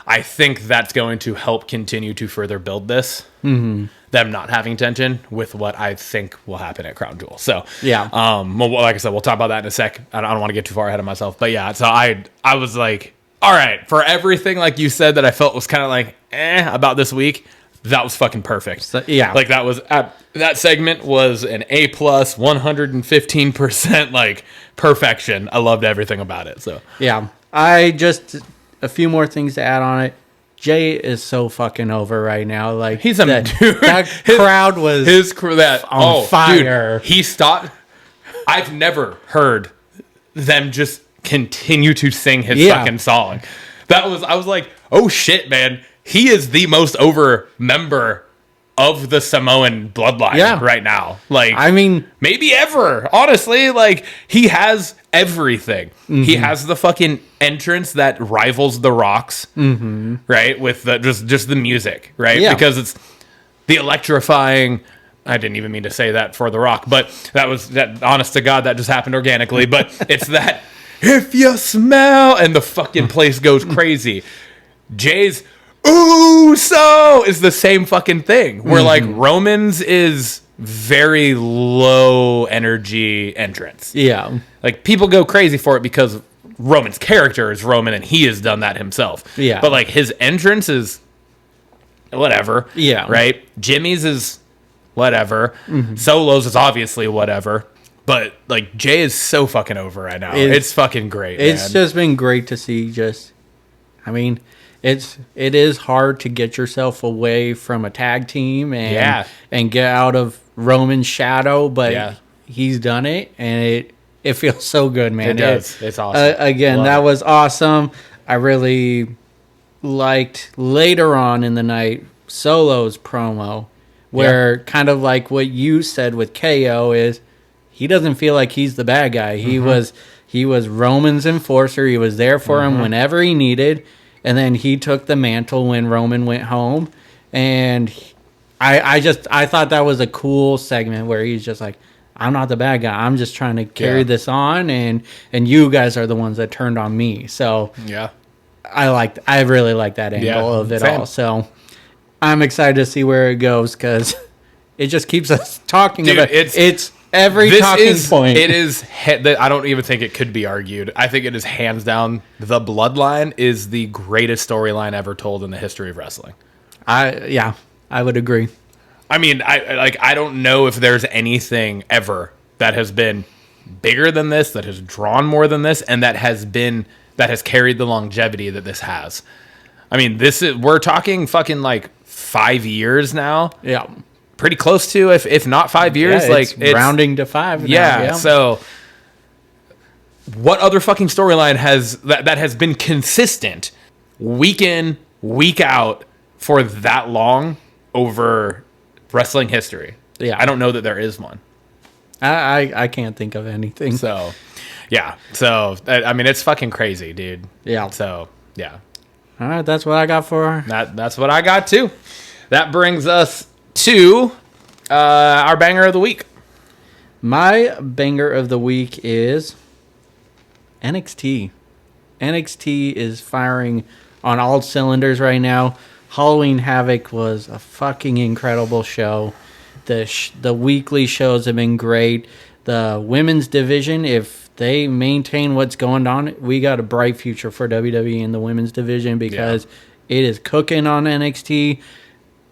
I think that's going to help continue to further build this. Mm-hmm. Them not having tension with what I think will happen at Crown Jewel. So, yeah. Well, like I said, we'll talk about that in a sec. I don't want to get too far ahead of myself. But yeah, so I was like, all right, for everything, like you said, that I felt was kind of like, about this week, that was fucking perfect. So, yeah. Like that segment was an A+, 115%, like perfection. I loved everything about it. So yeah, I just a few more things to add on it. Jay is so fucking over right now. Like he's a dude. That crowd was his crew that on fire. Dude, he stopped. I've never heard them just continue to sing his fucking song. I was like, oh shit, man. He is the most over member of the Samoan bloodline right now. Like, I mean, maybe ever. Honestly, like, he has everything. Mm-hmm. He has the fucking entrance that rivals The Rock's, right? With the just the music, right? Yeah. Because it's the electrifying. I didn't even mean to say that for The Rock, but that. Honest to God, that just happened organically. But it's that if you smell, and the fucking place goes crazy. Jay's "Ooh, so" is the same fucking thing. Where like Roman's is very low energy entrance. Yeah, like people go crazy for it because Roman's character is Roman, and he has done that himself. Yeah, but like his entrance is whatever. Yeah, right. Jimmy's is whatever. Solo's is obviously whatever. But like Jay is so fucking over right now. It's fucking great. It's just been great to see. I mean, it is hard to get yourself away from a tag team and get out of Roman's shadow, but he's done it, and it feels so good, man. It does. It's awesome. Again, that was awesome. I really liked later on in the night Solo's promo, where kind of like what you said with KO is he doesn't feel like he's the bad guy. He was Roman's enforcer. He was there for him whenever he needed. And then he took the mantle when Roman went home. And I thought that was a cool segment where he's just like, I'm not the bad guy. I'm just trying to carry this on, and you guys are the ones that turned on me. So I really like that angle of it all. So I'm excited to see where it goes because it just keeps us talking about it's every talking point. It is. I don't even think it could be argued. I think it is hands down. The Bloodline is the greatest storyline ever told in the history of wrestling. I would agree. I mean, I don't know if there's anything ever that has been bigger than this, that has drawn more than this, and that has carried the longevity that this has. I mean, we're talking fucking like 5 years now. Yeah. Pretty close to, if not 5 years. It's rounding to 5 now. Yeah. So what other fucking storyline that has been consistent week in, week out for that long over wrestling history? Yeah. I don't know that there is one. I can't think of anything. So, yeah. So, I mean, it's fucking crazy, dude. Yeah. So, yeah. All right. That's what I got for That's what I got, too. That brings us to our banger of the week. My banger of the week is NXT. NXT is firing on all cylinders right now. Halloween Havoc was a fucking incredible show. The weekly shows have been great. The women's division, if they maintain what's going on, we got a bright future for WWE in the women's division because it is cooking on NXT.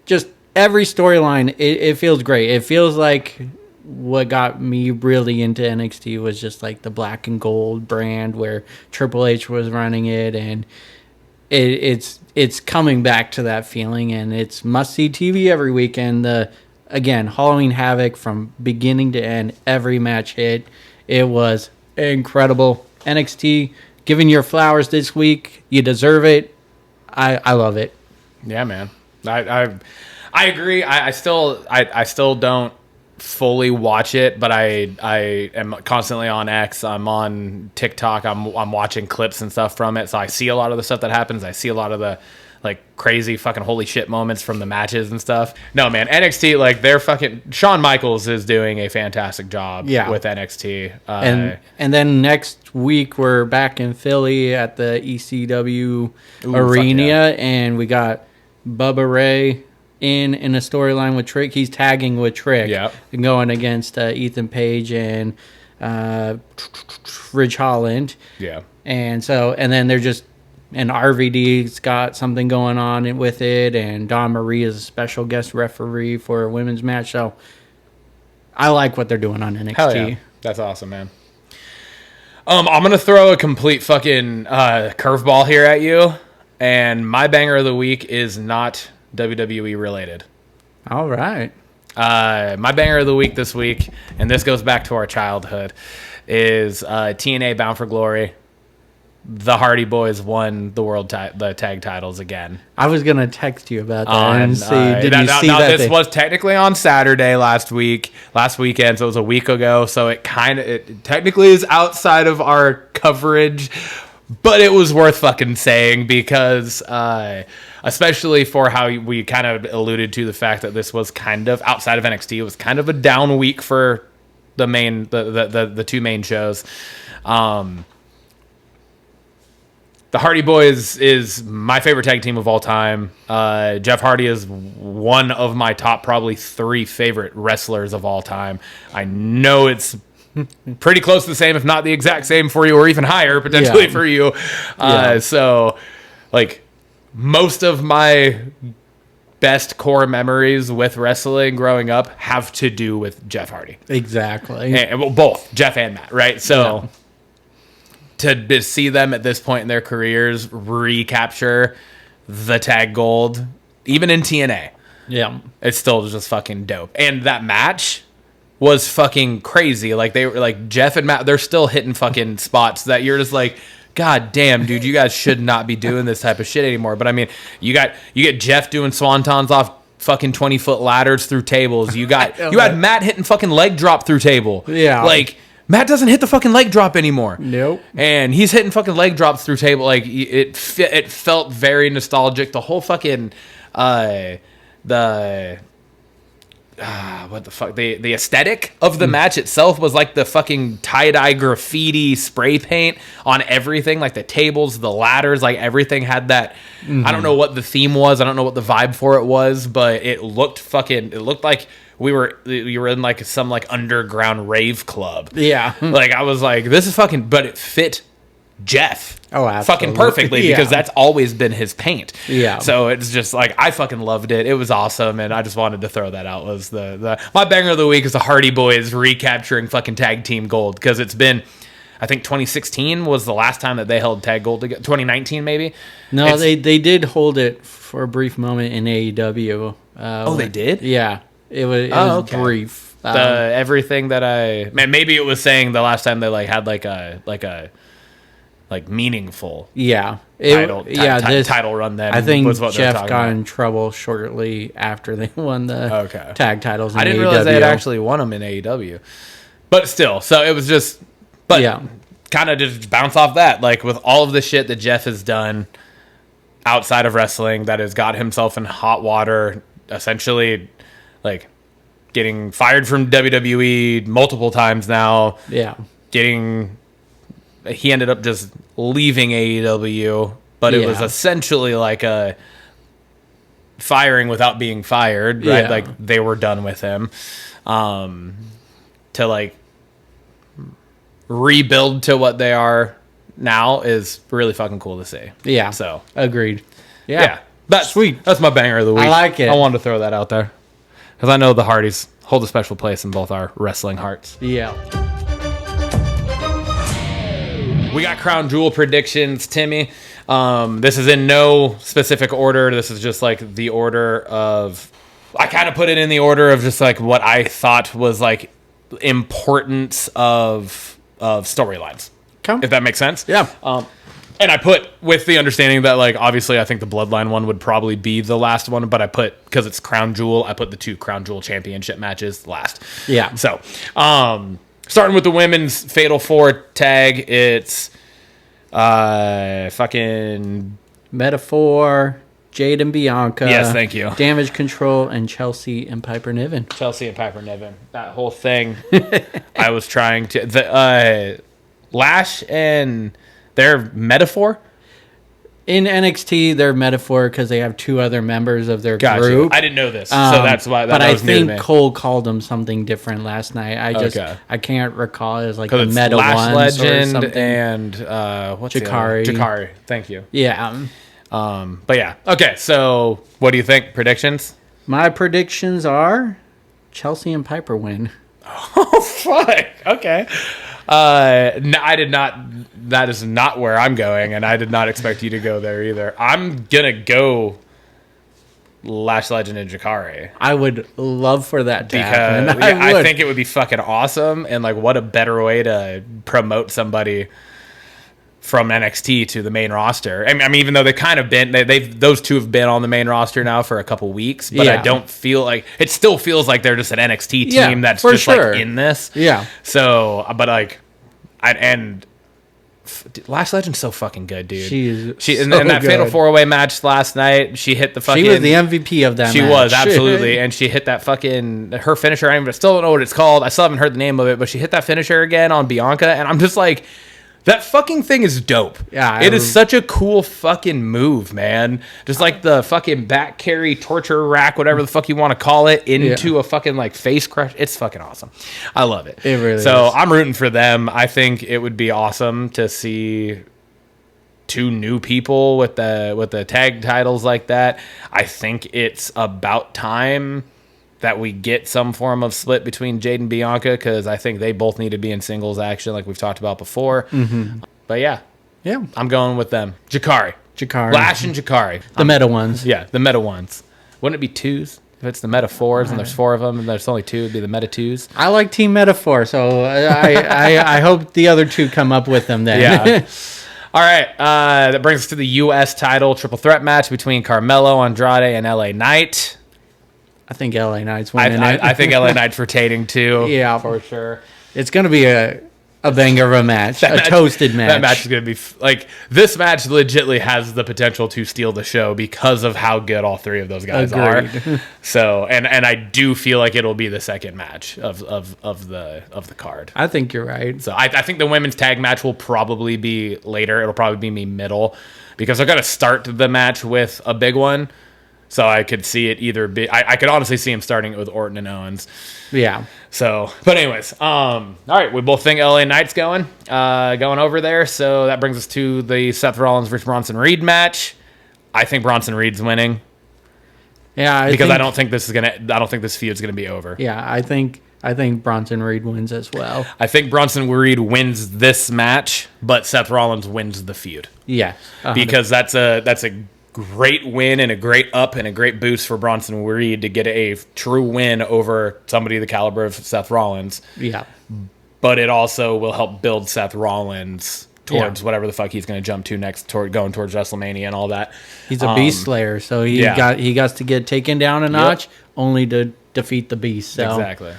Just every storyline, it feels great. It feels like what got me really into NXT was just like the black and gold brand where Triple H was running it, and it's coming back to that feeling, and it's must-see TV every weekend. Again, Halloween Havoc from beginning to end, every match hit. It was incredible. NXT, giving your flowers this week. You deserve it. I love it. Yeah, man. I agree. I still don't fully watch it, but I am constantly on X. I'm on TikTok. I'm watching clips and stuff from it. So I see a lot of the stuff that happens. I see a lot of the like crazy fucking holy shit moments from the matches and stuff. No, man, NXT, like they're fucking Shawn Michaels is doing a fantastic job with NXT. And then next week we're back in Philly at the ECW arena, and we got Bubba Ray in a storyline with Trick. He's tagging with Trick and going against Ethan Page and Ridge Holland. Yeah. And then they're just, and RVD's got something going on with it, and Dawn Marie is a special guest referee for a women's match. So I like what they're doing on NXT. Hell yeah. That's awesome, man. I'm going to throw a complete fucking curveball here at you, and my banger of the week is not WWE related. All right. My banger of the week this week, and this goes back to our childhood, is TNA Bound for Glory. The Hardy Boys won the tag titles again. I was gonna text you about that and see. Did you see that? This was technically on Saturday last weekend, so it was a week ago. So it technically is outside of our coverage, but it was worth fucking saying because, especially for how we kind of alluded to the fact that this was kind of outside of NXT. It was kind of a down week for the two main shows. The Hardy Boys is my favorite tag team of all time. Jeff Hardy is one of my top probably 3 favorite wrestlers of all time. I know it's pretty close to the same, if not the exact same for you, or even higher potentially for you. So, like, most of my best core memories with wrestling growing up have to do with Jeff Hardy. Exactly. And, well, both Jeff and Matt, right? So to see them at this point in their careers recapture the tag gold, even in TNA, it's still just fucking dope. And that match was fucking crazy. Like, they were like Jeff and Matt, they're still hitting fucking spots that you're just like, God damn, dude, you guys should not be doing this type of shit anymore. But I mean, you get Jeff doing swantons off fucking 20-foot ladders through tables. You had Matt hitting fucking leg drop through table. Yeah. Like, Matt doesn't hit the fucking leg drop anymore. Nope. And he's hitting fucking leg drops through table. Like, it felt very nostalgic. The whole fucking what the fuck? The aesthetic of the match itself was like the fucking tie-dye graffiti spray paint on everything, like the tables, the ladders, like everything had that. I don't know what the theme was. I don't know what the vibe for it was, but it looked like we were in like some like underground rave club. Yeah. Like, I was like, this is fucking, but it fit Jeff fucking perfectly because that's always been his paint. Yeah. So it's just like, I fucking loved it. It was awesome, and I just wanted to throw that out. Was my banger of the week is the Hardy Boys recapturing fucking tag team gold, because it's been, I think 2016 was the last time that they held tag gold together. 2019 maybe. No, they did hold it for a brief moment in AEW. They did? Yeah. It was brief. Everything that maybe it was saying the last time they like had like a meaningful title run. Then I think was what Jeff got in trouble shortly after they won the tag titles. In I didn't AEW. realize they had actually won them in AEW, but still, so it was just, kind of just bounce off that, like with all of the shit that Jeff has done outside of wrestling that has got himself in hot water, essentially. Like, getting fired from WWE multiple times now. Yeah. He ended up just leaving AEW, but it was essentially like a firing without being fired, right? Yeah. Like, they were done with him. To like rebuild to what they are now is really fucking cool to see. Yeah. So agreed. Yeah. That's sweet. That's my banger of the week. I like it. I wanted to throw that out there, because I know the Hardys hold a special place in both our wrestling hearts. Yeah. We got Crown Jewel predictions, Timmy. This is in no specific order. This is just like the order of... I kind of put it in the order of just like what I thought was like importance of storylines. Okay. If that makes sense. Yeah. And I put, with the understanding that, like, obviously I think the Bloodline one would probably be the last one, but I put, because it's Crown Jewel, I put the 2 Crown Jewel championship matches last. Yeah. So, starting with the women's Fatal 4 tag, it's fucking... Metaphor, Jade and Bianca. Yes, thank you. Damage Control, and Chelsea and Piper Niven. Chelsea and Piper Niven. That whole thing, I was trying to... Lash and... Their Metaphor? In NXT, they're Metaphor because they have 2 other members of their group. I didn't know this, so that's why that was new to me. But I think Cole called them something different last night. I can't recall. It was like the Meta Lash Ones Legend or something. And what's Jakari. Jakari, thank you. Yeah. But yeah. Okay, so what do you think? Predictions? My predictions are Chelsea and Piper win. Oh, fuck. Okay. No, I did not. That is not where I'm going, and I did not expect you to go there either. I'm gonna go Lash Legend and Jakari. I would love for that to happen. Because I think it would be fucking awesome, and like, what a better way to promote somebody from NXT to the main roster. I mean, even though they kind of been, those two have been on the main roster now for a couple weeks, but I don't feel like it still feels like they're just an NXT team that's just like in this. Yeah. So, but like, Lash Legend's so fucking good, dude. In that Fatal 4-Way match last night, she hit the fucking... She was the MVP of that match. She was, absolutely. And she hit that fucking... Her finisher, I still don't know what it's called. I still haven't heard the name of it, but she hit that finisher again on Bianca, and I'm just like... That fucking thing is dope. Yeah, it is such a cool fucking move, man. Just like the fucking back carry, torture rack, whatever the fuck you want to call it, into a fucking like face crush. It's fucking awesome. I love it. It really so is. I'm rooting for them. I think it would be awesome to see two new people with the tag titles like that. I think it's about time that we get some form of split between Jade and Bianca, because I think they both need to be in singles action like we've talked about before. Mm-hmm. But yeah, I'm going with them. Jakari. Lash and Jakari. The meta ones. Yeah, the meta ones. Wouldn't it be twos? If it's the meta fours and there's four of them and there's only two, it'd be the meta twos. I like Team Metaphor, so I hope the other two come up with them then. Yeah. All right, that brings us to the U.S. title triple threat match between Carmelo, Andrade, and LA Knight. I think LA Knight's winning it. I think LA Knight's retaining too. Yeah, for sure. It's going to be a banger of a match, toasted match. That match is going to be like, this match legitimately has the potential to steal the show because of how good all three of those guys are. So, and I do feel like it'll be the second match of the card. I think you're right. So I think the women's tag match will probably be later. It'll probably be middle, because they're going to start the match with a big one. So I could see it either be... I could honestly see him starting it with Orton and Owens. Yeah. So, but anyways, all right, we both think LA Knight's going over there. So that brings us to the Seth Rollins versus Bronson Reed match. I think Bronson Reed's winning. Yeah, I don't think this feud's gonna be over. Yeah, I think Bronson Reed wins as well. I think Bronson Reed wins this match, but Seth Rollins wins the feud. Yeah, 100%. Because that's a great win and a great up and a great boost for Bronson Reed to get a true win over somebody the caliber of Seth Rollins. Yeah. But it also will help build Seth Rollins towards whatever the fuck he's going to jump to next, going towards WrestleMania and all that. He's a beast slayer, so he got to get taken down a notch only to defeat the beast. So. Exactly.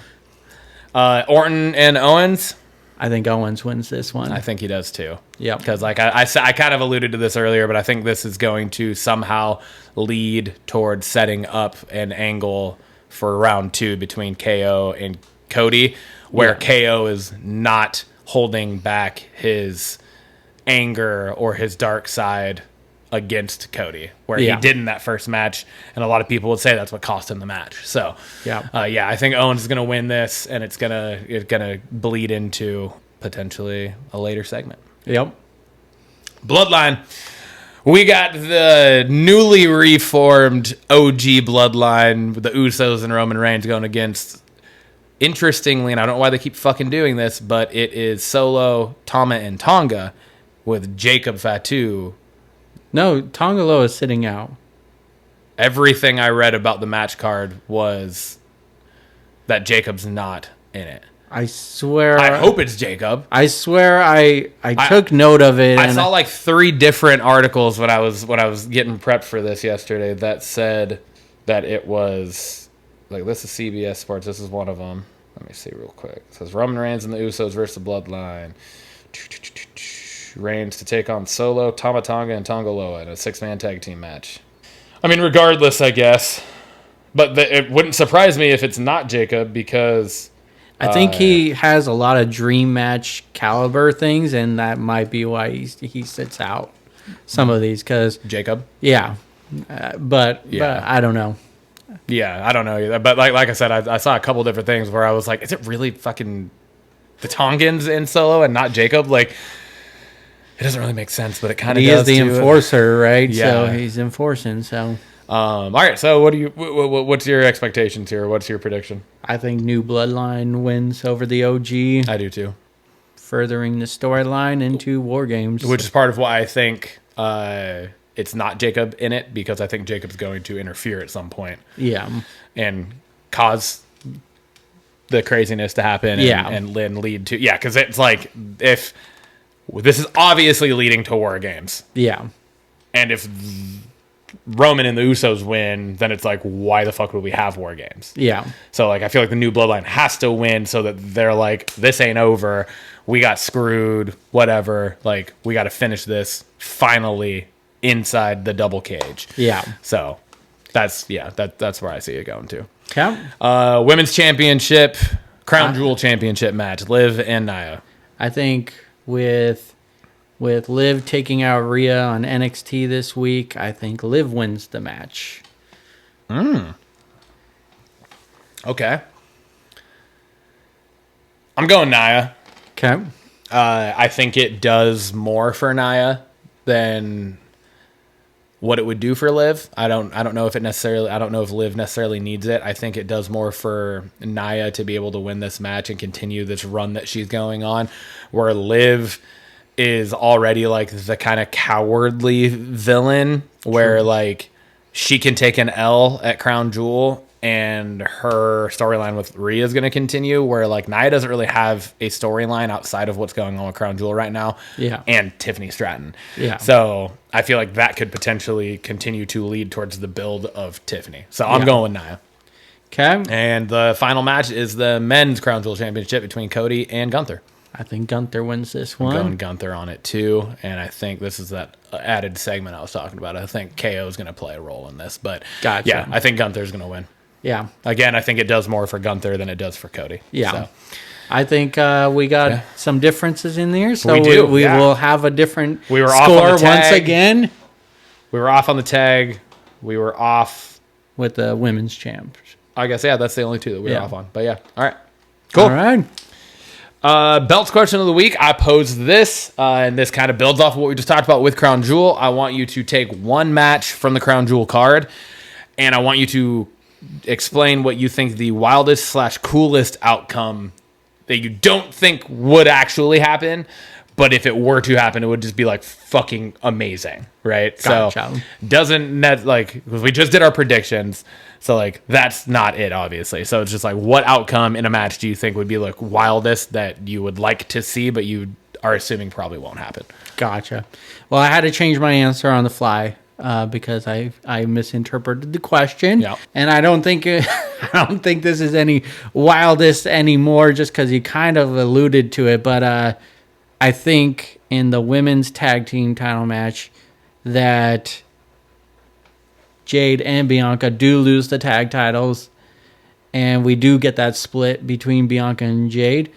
Orton and Owens. I think Owens wins this one. I think he does too. Yeah. Because like I kind of alluded to this earlier, but I think this is going to somehow lead towards setting up an angle for round 2 between KO and Cody, where KO is not holding back his anger or his dark side against Cody, where he did in that first match, and a lot of people would say that's what cost him the match. So I think Owens is going to win this, and it's gonna bleed into potentially a later segment. Yep. Bloodline. We got the newly reformed OG Bloodline, the Usos and Roman Reigns going against, interestingly, and I don't know why they keep fucking doing this, but it is Solo, Tama, and Tonga with Jacob Fatu. No, Tonga Loa is sitting out. Everything I read about the match card was that Jacob's not in it. I swear. I hope it's Jacob. I swear I took note of it. I saw like 3 different articles when I was getting prepped for this yesterday that said that it was, like, this is CBS Sports. This is one of them. Let me see real quick. It says Roman Reigns and the Usos versus the Bloodline. Reigns to take on Solo, Tama Tonga, and Tonga Loa in a 6-man tag team match. I mean, regardless, I guess. But it wouldn't surprise me if it's not Jacob, because I think he has a lot of dream match caliber things, and that might be why he sits out some of these. Cause Jacob? Yeah. But I don't know. Yeah, I don't know either. But like I said, I saw a couple different things where I was like, is it really fucking the Tongans in Solo and not Jacob? Like, it doesn't really make sense, but it kind of does. He is the enforcer, right? Yeah. So he's enforcing. So, all right. So, what's your expectations here? What's your prediction? I think New Bloodline wins over the OG. I do too. Furthering the storyline into War Games, which is part of why I think it's not Jacob in it, because I think Jacob's going to interfere at some point. Yeah. And cause the craziness to happen and lead to... Yeah, because it's like, if... This is obviously leading to War Games. Yeah. And if Roman and the Usos win, then it's like, why the fuck would we have War Games? Yeah. So, like, I feel like the new bloodline has to win so that they're like, this ain't over. We got screwed, whatever. Like, we got to finish this finally inside the double cage. Yeah. So, that's where I see it going to. Okay. Women's Championship, Crown Jewel Championship match, Liv and Nia. I think with Liv taking out Rhea on NXT this week, I think Liv wins the match. Okay. I'm going Nia. Okay. I think it does more for Nia than what it would do for Liv. I don't know if Liv necessarily needs it. I think it does more for Nia to be able to win this match and continue this run that she's going on, where Liv is already like the kind of cowardly villain where like she can take an L at Crown Jewel and her storyline with Rhea is going to continue, where like Nia doesn't really have a storyline outside of what's going on with Crown Jewel right now. Yeah. And Tiffany Stratton. Yeah. So I feel like that could potentially continue to lead towards the build of Tiffany. So I'm going with Nia. Okay. And the final match is the men's Crown Jewel Championship between Cody and Gunther. I think Gunther wins this one. I'm going Gunther on it too, and I think this is that added segment I was talking about. I think KO is going to play a role in this, but Gotcha. Yeah, I think Gunther's going to win. Yeah. Again, I think it does more for Gunther than it does for Cody. Yeah. So. I think we got some differences in there, so We do, we will have a different We were off score on the tag. once again We were off on the tag. We were off. with the women's champs. I guess, yeah, that's the only two that we were Yeah. off on. But yeah, all right. Cool. All right. Belts question of the week. I posed this, and this kind of builds off of what we just talked about with Crown Jewel. I want you to take one match from the Crown Jewel card, and I want you to explain what you think the wildest / coolest outcome that you don't think would actually happen, but if it were to happen, it would just be like fucking amazing, right? Gotcha. So doesn't net like, because we just did our predictions, so like that's not it, obviously. So it's just like, what outcome in a match do you think would be like wildest that you would like to see, but you are assuming probably won't happen? Gotcha. Well, I had to change my answer on the fly because I misinterpreted the question, Yeah. and I don't think this is any wildest anymore, just because you kind of alluded to it. But I think in the women's tag team title match that Jade and Bianca do lose the tag titles, and we do get that split between Bianca and Jade,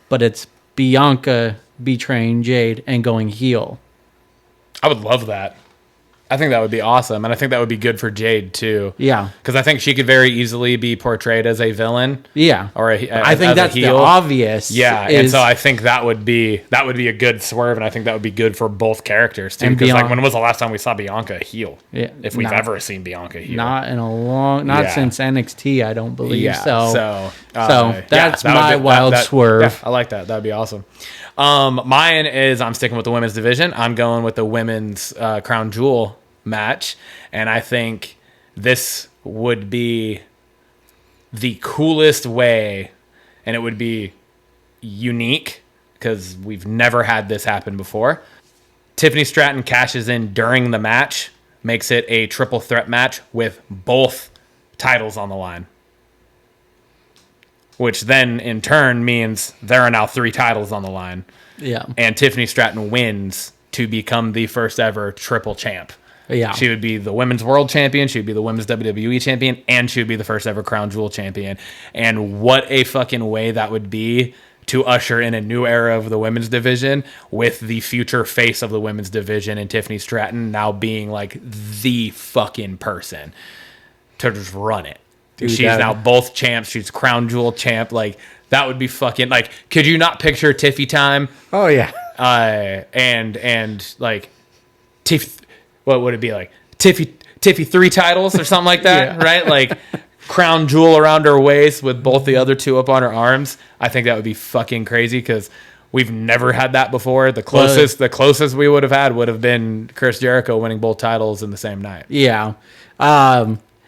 but it's Bianca betraying Jade and going heel. I would love that. I think that would be awesome, and I think that would be good for Jade too. Yeah. Because I think she could very easily be portrayed as a villain. Yeah. Or I think that's the obvious. Yeah, and so I think that would be a good swerve, and I think that would be good for both characters too. And Because like, when was the last time we saw Bianca heel? Yeah, If we've ever seen Bianca heel, Not in a long, since NXT, I don't believe. Yeah. So Yeah, that's that my would be- wild swerve. Yeah, I like that. That'd be awesome. Mine is, I'm sticking with the women's division. I'm going with the women's Crown Jewel match, and I think this would be the coolest way, and it would be unique because we've never had this happen before. Tiffany Stratton cashes in during the match, makes it a triple threat match with both titles on the line, which then in turn means there are now 3 titles on the line. Yeah. And Tiffany Stratton wins to become the first ever triple champ. Yeah. She would be the women's world champion, she would be the women's WWE champion, and she would be the first ever Crown Jewel champion. And what a fucking way that would be to usher in a new era of the women's division, with the future face of the women's division and Tiffany Stratton now being like the fucking person to just run it. Dude, She's now both champs. She's Crown Jewel champ. Like, that would be fucking, like, could you not picture Tiffy time? Oh yeah. And like Tiff, what would it be like? Tiffy 3 titles or something like that, Yeah. right? Like Crown Jewel around her waist with both the other 2 up on her arms. I think that would be fucking crazy, because We've never had that before. The closest we would have been Chris Jericho winning both titles in the same night. Yeah.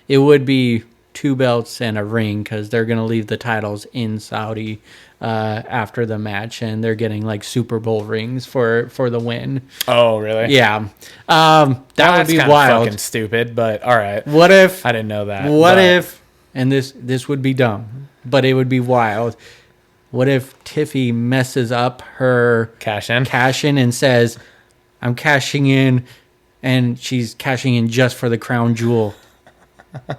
It would be 2 belts and a ring because they're going to leave the titles in Saudi after the match, and they're getting like Super Bowl rings for the win. Oh, really? Yeah. That would be wild. Fucking stupid, but all right. What if I didn't know that? What if, and this would be dumb, but it would be wild. What if Tiffy messes up her cash in and says, "I'm cashing in," and she's cashing in just for the crown jewel,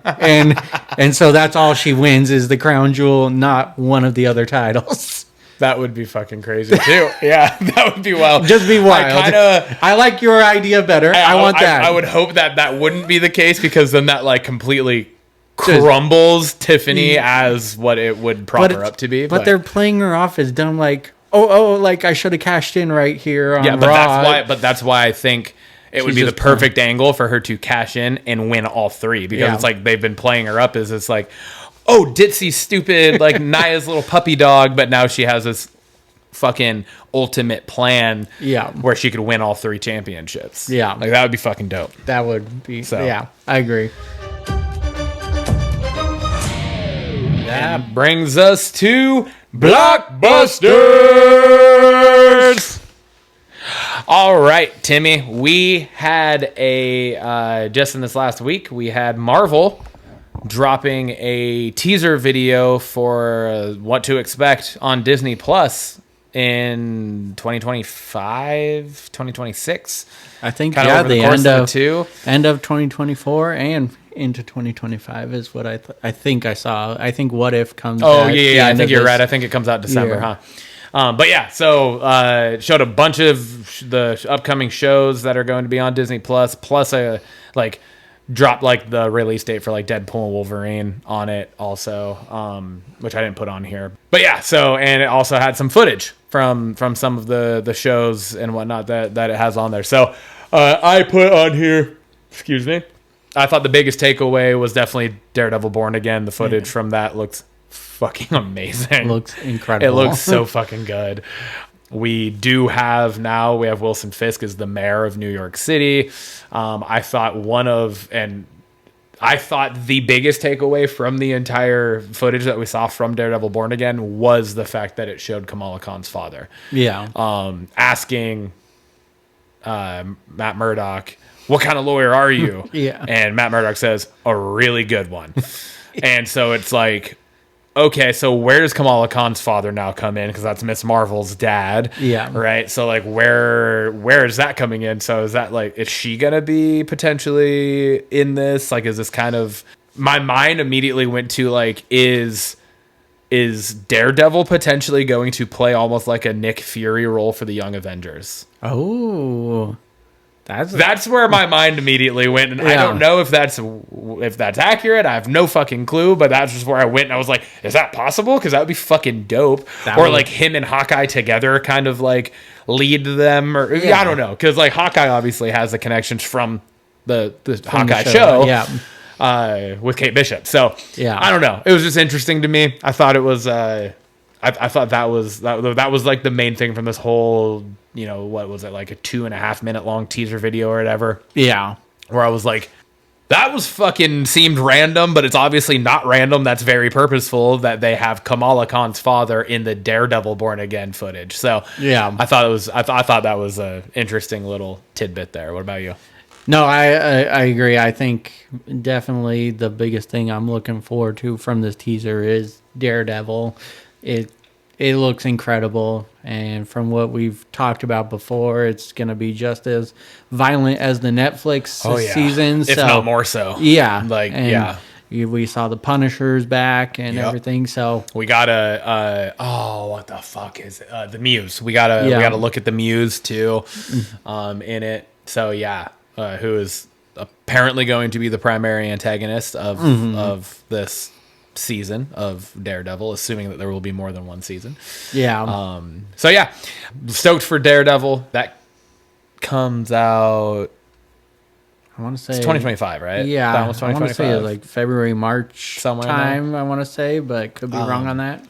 and so that's all she wins is the crown jewel, not one of the other titles. That would be fucking crazy too. Yeah, that would be wild. Just be wild. I like your idea better. I want that. I would hope that wouldn't be the case, because then that like completely crumbles Tiffany as what it would prop her up to be. But they're playing her off as dumb, like like I should have cashed in right here on Raw. That's why I think it would be the perfect angle for her to cash in and win all 3, because it's like they've been playing her up as it's like, oh, ditzy, stupid, like Naya's little puppy dog, but now she has this fucking ultimate plan where she could win all 3 championships. Yeah. Like, that would be fucking dope. That would be, yeah, I agree. That brings us to Blockbusters! All right, Timmy, we had just in this last week, we had Marvel dropping a teaser video for what to expect on Disney Plus in 2025, 2026. I think kind of over the end of 2024 and into 2025 is what I think I saw. I think What If comes. Oh yeah, I think you're right. I think it comes out December, huh? But yeah, so showed a bunch of the upcoming shows that are going to be on Disney Plus a dropped like the release date for like Deadpool and Wolverine on it also, which I didn't put on here. But yeah, and it also had some footage from some of the shows and whatnot that it has on there. So I put on here, excuse me, I thought the biggest takeaway was definitely Daredevil Born Again. The footage from that looks fucking amazing. It looks incredible. It looks so fucking good. We have Wilson Fisk as the mayor of New York City. I thought the biggest takeaway from the entire footage that we saw from Daredevil Born Again was the fact that it showed Kamala Khan's father. Yeah. Asking Matt Murdock, what kind of lawyer are you? Yeah. And Matt Murdock says, a really good one. And so it's like, okay, so where does Kamala Khan's father now come in? Because that's Miss Marvel's dad. Yeah. Right? So, like, where is that coming in? So is that, like, is she going to be potentially in this? Like, is this kind of... My mind immediately went to, like, is Daredevil potentially going to play almost like a Nick Fury role for the Young Avengers? Oh... That's where my mind immediately went, and I don't know if that's accurate. I have no fucking clue, but that's just where I went, and I was like, "Is that possible? Because that would be fucking dope." Like him and Hawkeye together, kind of like lead them, or I don't know, because like Hawkeye obviously has the connections from the Hawkeye show, with Kate Bishop. So I don't know. It was just interesting to me. I thought it was. I thought that was like the main thing from this whole, what was it, like a 2.5 minute long teaser video or whatever. Yeah. Where I was like, that was fucking seemed random, but it's obviously not random. That's very purposeful that they have Kamala Khan's father in the Daredevil Born Again footage. So yeah, I thought that was a interesting little tidbit there. What about you? No, I agree. I think definitely the biggest thing I'm looking forward to from this teaser is Daredevil. It looks incredible, and from what we've talked about before, it's going to be just as violent as the Netflix season. If not more so. Yeah. We saw the Punishers back and everything, so... We got what the fuck is it? The Muse. We gotta look at the Muse, too, in it. So, who is apparently going to be the primary antagonist of this season of Daredevil, assuming that there will be more than one season. Yeah. Stoked for Daredevil. That comes out, I want to say it's 2025, right? Yeah. That was 2025. I want to say like February, March somewhere time, I want to say, but could be wrong on that.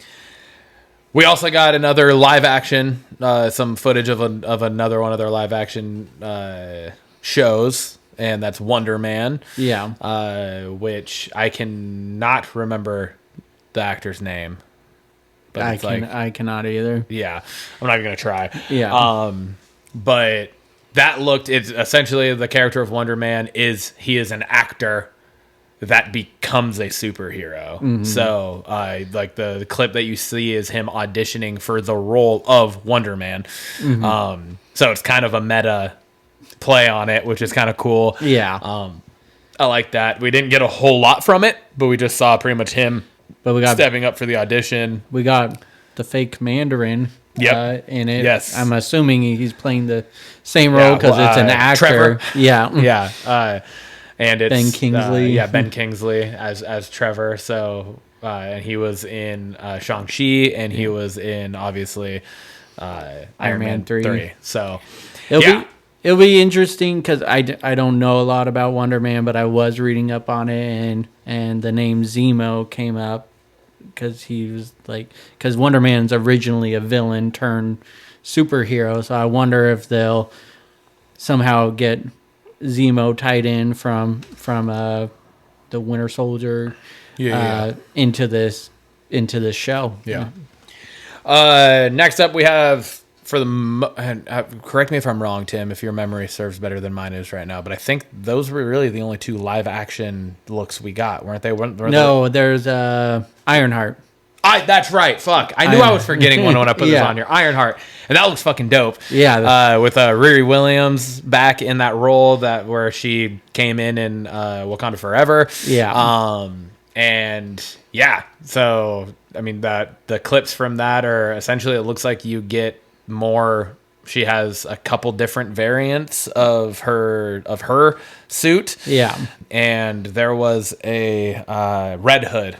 We also got another live action, some footage of another one of their live action shows, and that's Wonder Man. Yeah. Which I cannot remember the actor's name. But I cannot either. Yeah, I'm not even gonna try. Yeah. But it's essentially the character of Wonder Man is an actor that becomes a superhero. Mm-hmm. So, like the clip that you see is him auditioning for the role of Wonder Man. Mm-hmm. So it's kind of a meta play on it, which is kind of cool. Yeah. I like that. We didn't get a whole lot from it, but we just saw pretty much him stepping up for the audition. We got the fake Mandarin in it. Yes. I'm assuming he's playing the same role because it's an actor. Trevor. Yeah. Yeah. And it's Ben Kingsley. Ben Kingsley as Trevor. So, and he was in Shang-Chi, and he was in, obviously, Iron Man 3. So, It'll be interesting because I don't know a lot about Wonder Man, but I was reading up on it, and the name Zemo came up because Wonder Man's originally a villain turned superhero. So I wonder if they'll somehow get Zemo tied in from the Winter Soldier into this show. Yeah. Next up, we have correct me if I'm wrong, Tim, if your memory serves better than mine is right now, but I think those were really the only 2 live action looks we got, weren't they? No, there's Ironheart. That's right. Fuck. I knew I was forgetting one when I put this on here. Ironheart. And that looks fucking dope. Yeah. With Riri Williams back in that role where she came in Wakanda Forever. Yeah. And yeah. So, I mean, the clips from that are essentially, it looks like you get more. She has a couple different variants of her suit. Yeah. And there was a Red Hood.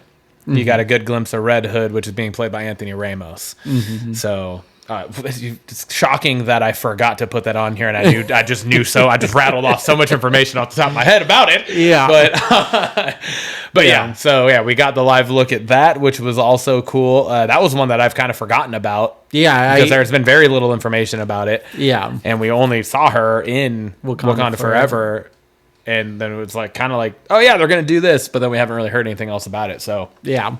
You got a good glimpse of Red Hood, which is being played by Anthony Ramos. Mm-hmm. So it's shocking that I forgot to put that on here, and I just knew. So I just rattled off so much information off the top of my head about it. Yeah. But yeah. So yeah, we got the live look at that, which was also cool. That was one that I've kind of forgotten about. Yeah, because there's been very little information about it. Yeah, and we only saw her in Wakanda Forever. And then it was kind of like, oh yeah, they're going to do this, but then we haven't really heard anything else about it. So yeah,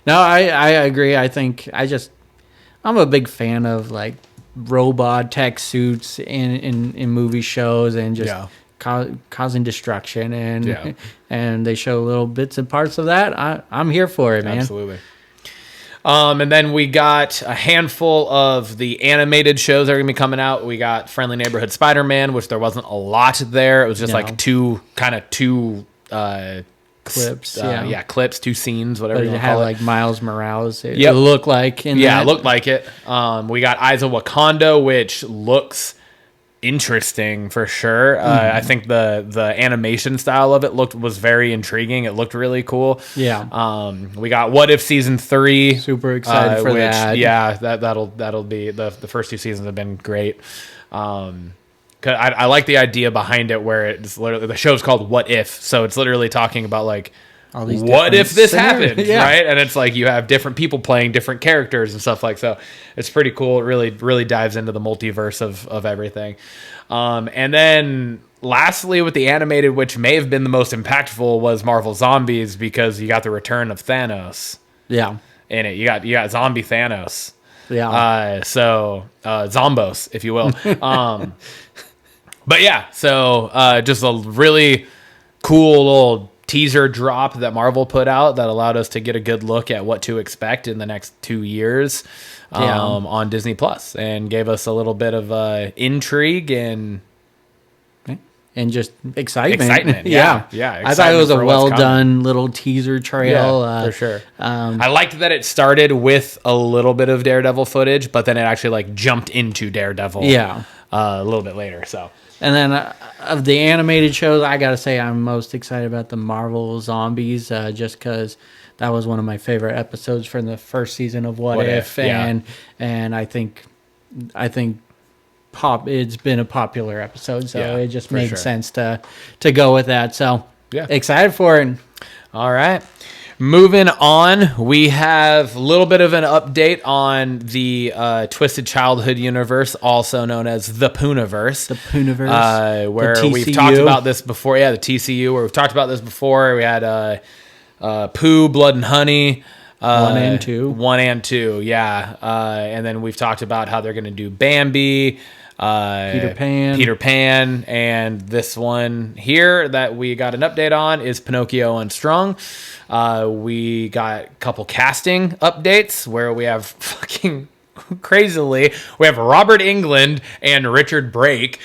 no, I agree. I think I'm a big fan of robot tech suits in movie shows and just causing destruction and they show little bits and parts of that. I'm here for it, man. Absolutely. And then we got a handful of the animated shows that are going to be coming out. We got Friendly Neighborhood Spider-Man, which there wasn't a lot there. It was just two clips. Clips, 2 scenes, whatever but you it want to had call it. Miles Morales. It looked like. It looked like it. We got Eyes of Wakanda, which looks interesting for sure. I think the animation style of it was very intriguing. It looked really cool. Yeah. We got What If season 3. Super excited for that. Yeah, that'll be the first 2 seasons have been great. 'Cause I like the idea behind it where it's literally the show's called What If, so it's literally talking about all these what if this happened, yeah. right? And it's you have different people playing different characters and stuff so. It's pretty cool. It really dives into the multiverse of everything. And then lastly, with the animated, which may have been the most impactful, was Marvel Zombies, because you got the return of Thanos. Yeah. In it, you got zombie Thanos. Yeah. Zombos, if you will. But yeah, so just a really cool little teaser drop that Marvel put out that allowed us to get a good look at what to expect in the next 2 years on Disney Plus, and gave us a little bit of intrigue and just excitement. Yeah. I thought it was a well done little teaser trail. For sure. I liked that it started with a little bit of Daredevil footage, but then it actually jumped into Daredevil. A little bit later. So. And then of the animated shows, I gotta say I'm most excited about the Marvel Zombies, just because that was one of my favorite episodes from the first season of What If, and I think it's been a popular episode, so it just made sense to go with that. So excited for it. All right. Moving on, we have a little bit of an update on the Twisted Childhood universe, also known as the Pooniverse. The Pooniverse. Where the we've talked about this before. Yeah, the TCU, where we've talked about this before. We had Pooh, Blood and Honey. 1 and 2. 1 and 2, yeah. And then we've talked about how they're going to do Bambi, Peter Pan, and this one here that we got an update on is Pinocchio Unstrung. We got a couple casting updates where we have fucking crazily, we have Robert Englund and Richard Brake,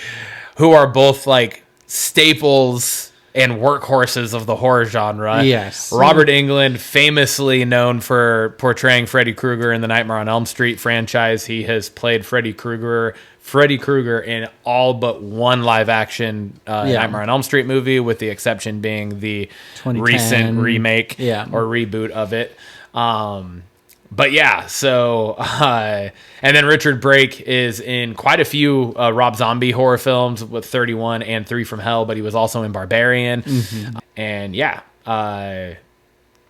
who are both like staples and workhorses of the horror genre. Yes. Robert Englund, famously known for portraying Freddy Krueger in the Nightmare on Elm Street franchise. He has played Freddy Krueger in all but one live-action Nightmare on Elm Street movie, with the exception being the recent remake or reboot of it. But yeah, so and then Richard Brake is in quite a few Rob Zombie horror films with 31 and 3 from Hell, but he was also in Barbarian. And yeah,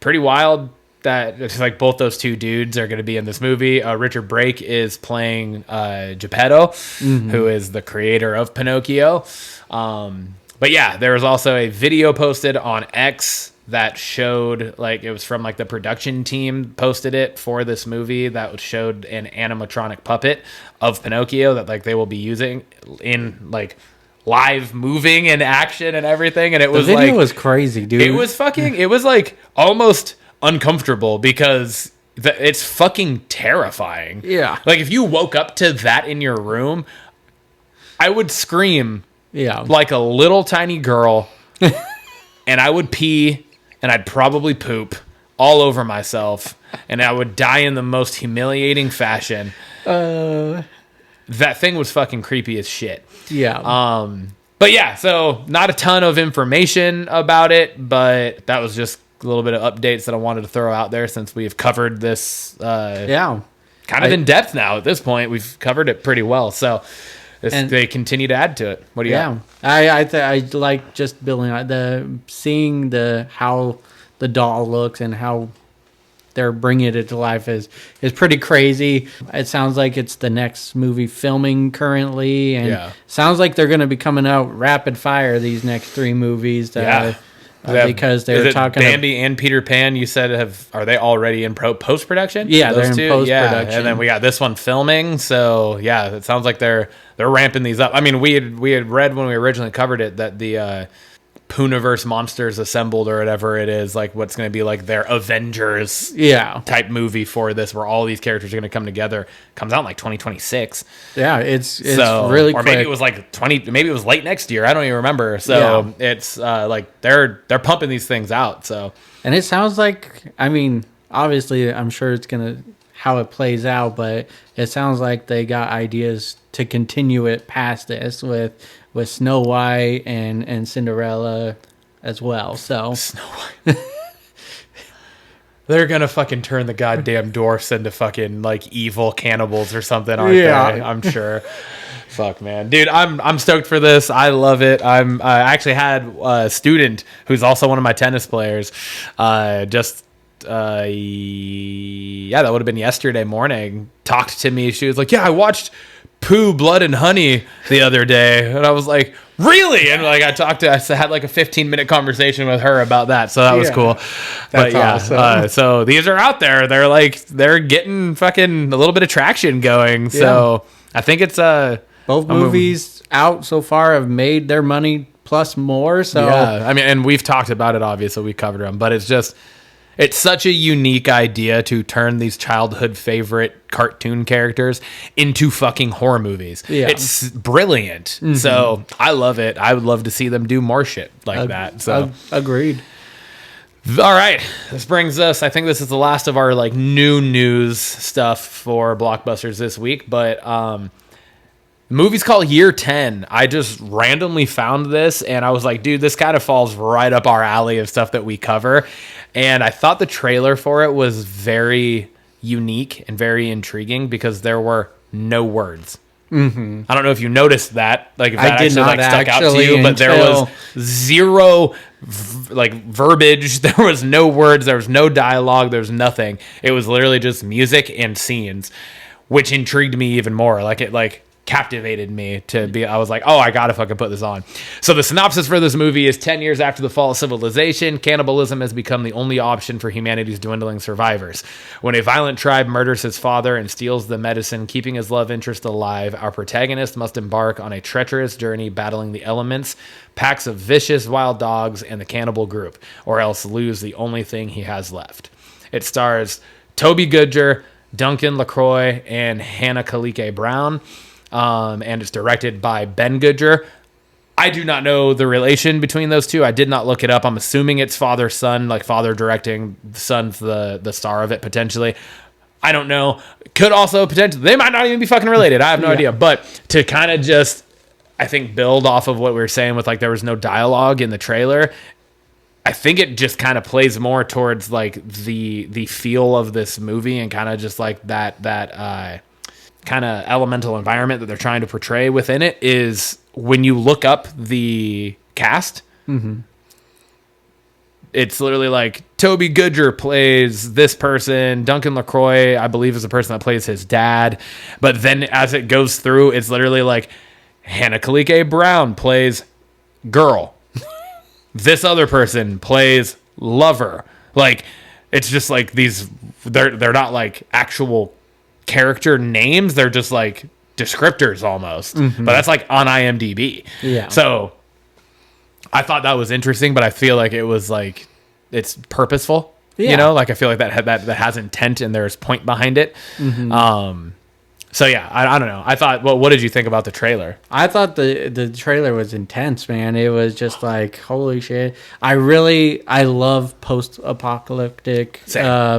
pretty wild that it's like both those two dudes are going to be in this movie. Richard Brake is playing Geppetto, who is the creator of Pinocchio. But yeah, there was also a video posted on X that showed, like, it was from like the production team posted it for this movie, that showed an animatronic puppet of Pinocchio that like they will be using in like live moving and action and everything. And it was the video like, was crazy, dude. it was like almost uncomfortable because it's fucking terrifying. Yeah. Like if you woke up to that in your room, I would scream like a little tiny girl and I would pee and I'd probably poop all over myself and I would die in the most humiliating fashion. That thing was fucking creepy as shit. Yeah. But yeah, so not a ton of information about it, but that was just a little bit of updates that I wanted to throw out there since we've covered this kind of in depth now at this point. We've covered it pretty well. So they continue to add to it. What do you got? I like just building seeing how the doll looks and how they're bringing it to life is pretty crazy. It sounds like it's the next movie filming currently, and sounds like they're going to be coming out rapid fire these next 3 movies. Because they're talking Bambi and Peter Pan. You said are they already in post production? Yeah, they're in post production. And then we got this one filming. So yeah, it sounds like they're ramping these up. I mean, we had read when we originally covered it that the Pooniverse Monsters Assembled or whatever it is, like what's going to be like their Avengers type movie for this, where all these characters are going to come together, comes out in like 2026. Yeah, it's really quick. Or maybe it was like maybe it was late next year. I don't even remember. So it's like they're pumping these things out. So, and it sounds like, I mean, obviously I'm sure it's going to how it plays out, but it sounds like they got ideas to continue it past this with Snow White and Cinderella as well. So Snow White. They're gonna fucking turn the goddamn dwarfs into fucking like evil cannibals or something, aren't they? I'm sure. Fuck, man, dude, I'm stoked for this. I love it. I actually had a student who's also one of my tennis players. That would have been yesterday morning. Talked to me. She was like, "Yeah, I watched Pooh, Blood and Honey the other day," and I was like, "Really?" And like I had like a 15-minute conversation with her about that, so that was cool. That's awesome. So these are out there. They're getting fucking a little bit of traction going. So I think it's both movies out so far have made their money plus more. So I mean, and we've talked about it. Obviously, we covered them, but it's such a unique idea to turn these childhood favorite cartoon characters into fucking horror movies. Yeah. It's brilliant. Mm-hmm. So I love it. I would love to see them do more shit like that. So agreed. All right. This brings us, I think this is the last of our like new news stuff for Blockbusters this week, but the movie's called Year 10. I just randomly found this and I was like, dude, this kind of falls right up our alley of stuff that we cover. And I thought the trailer for it was very unique and very intriguing because there were no words. Mm-hmm. I don't know if you noticed that, like if that actually like stuck out to you, but there was zero verbiage. There was no words. There was no dialogue. There was nothing. It was literally just music and scenes, which intrigued me even more. Like it captivated me to be. I was like, oh, I gotta fucking put this on. So the synopsis for this movie is 10 years after the fall of civilization, cannibalism has become the only option for humanity's dwindling survivors. When a violent tribe murders his father and steals the medicine keeping his love interest alive, our protagonist must embark on a treacherous journey battling the elements, packs of vicious wild dogs, and the cannibal group, or else lose the only thing he has left. It stars Toby Goodger, Duncan LaCroix, and Hannah Kalike Brown. And it's directed by Ben Goodger. I do not know the relation between those two. I did not look it up. I'm assuming it's father son, like father directing, the son's the star of it potentially. I don't know. Could also potentially, they might not even be fucking related. I have no idea. But to kind of just, I think, build off of what we were saying with like there was no dialogue in the trailer, I think it just kind of plays more towards like the feel of this movie and kind of just like that kind of elemental environment that they're trying to portray within it. Is when you look up the cast, it's literally like Toby Goodger plays this person, Duncan LaCroix, I believe, is the person that plays his dad. But then as it goes through, it's literally like Hannah Kalike Brown plays girl. This other person plays lover. Like, it's just like these, they're not like actual character names, they're just like descriptors almost. But that's like on IMDb. Yeah. So I thought that was interesting, but I feel like it was like it's purposeful. Yeah. You know, like I feel like that has intent and there's point behind it. So yeah, I don't know. I thought, well, what did you think about the trailer? I thought the trailer was intense, man. It was just like, holy shit. I love post-apocalyptic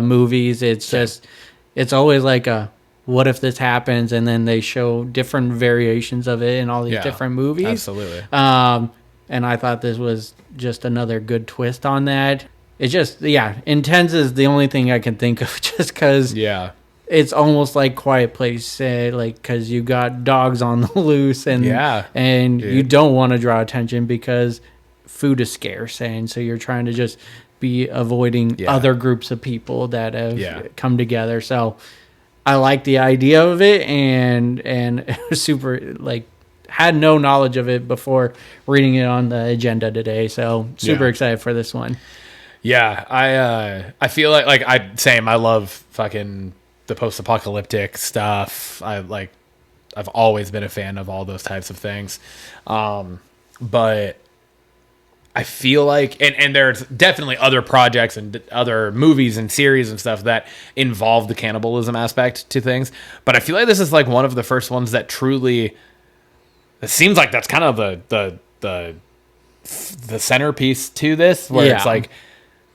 movies. It's just, it's always like a, what if this happens? And then they show different variations of it in all these different movies. Absolutely. And I thought this was just another good twist on that. It's just, intense is the only thing I can think of, just because it's almost like Quiet Place, like, because you got dogs on the loose and you don't want to draw attention because food is scarce, and so you're trying to just be avoiding other groups of people that have come together. So I like the idea of it, and it was super, like, had no knowledge of it before reading it on the agenda today. So super excited for this one. Yeah, I feel like I love fucking the post-apocalyptic stuff. I've always been a fan of all those types of things. But I feel like, and there's definitely other projects and other movies and series and stuff that involve the cannibalism aspect to things. But I feel like this is like one of the first ones that truly, it seems like that's kind of the centerpiece to this, where it's like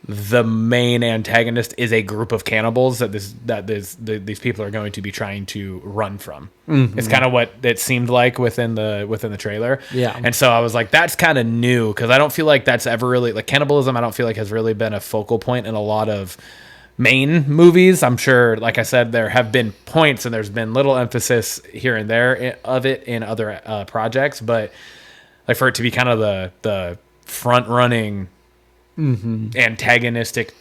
the main antagonist is a group of cannibals that these people are going to be trying to run from. It's kind of what it seemed like within the trailer. And so I was like, that's kind of new, because I don't feel like that's ever really, like, cannibalism I don't feel like has really been a focal point in a lot of main movies. I'm sure, like I said, there have been points and there's been little emphasis here and there of it in other projects, but like for it to be kind of the front running antagonistic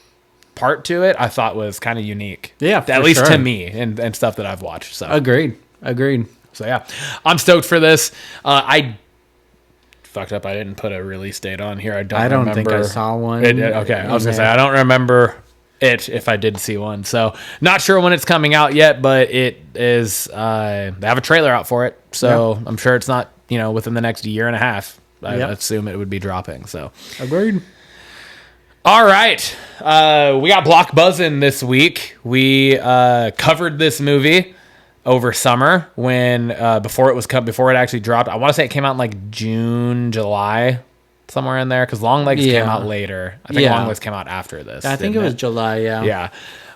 part to it, I thought was kind of unique. At least to me and stuff that I've watched. So agreed. So yeah, I'm stoked for this. I fucked up. I didn't put a release date on here. I don't remember. Think I saw one. Okay, I was gonna say I don't remember it if I did see one. So not sure when it's coming out yet, but it is. They have a trailer out for it, so I'm sure it's not within the next year and a half. I assume it would be dropping. So agreed. All right, we got Blockbusters this week. We covered this movie over summer when before it actually dropped. I want to say it came out in like June, July, somewhere in there, because Longlegs came out later. I think Longlegs came out after this. I think it was July. Yeah.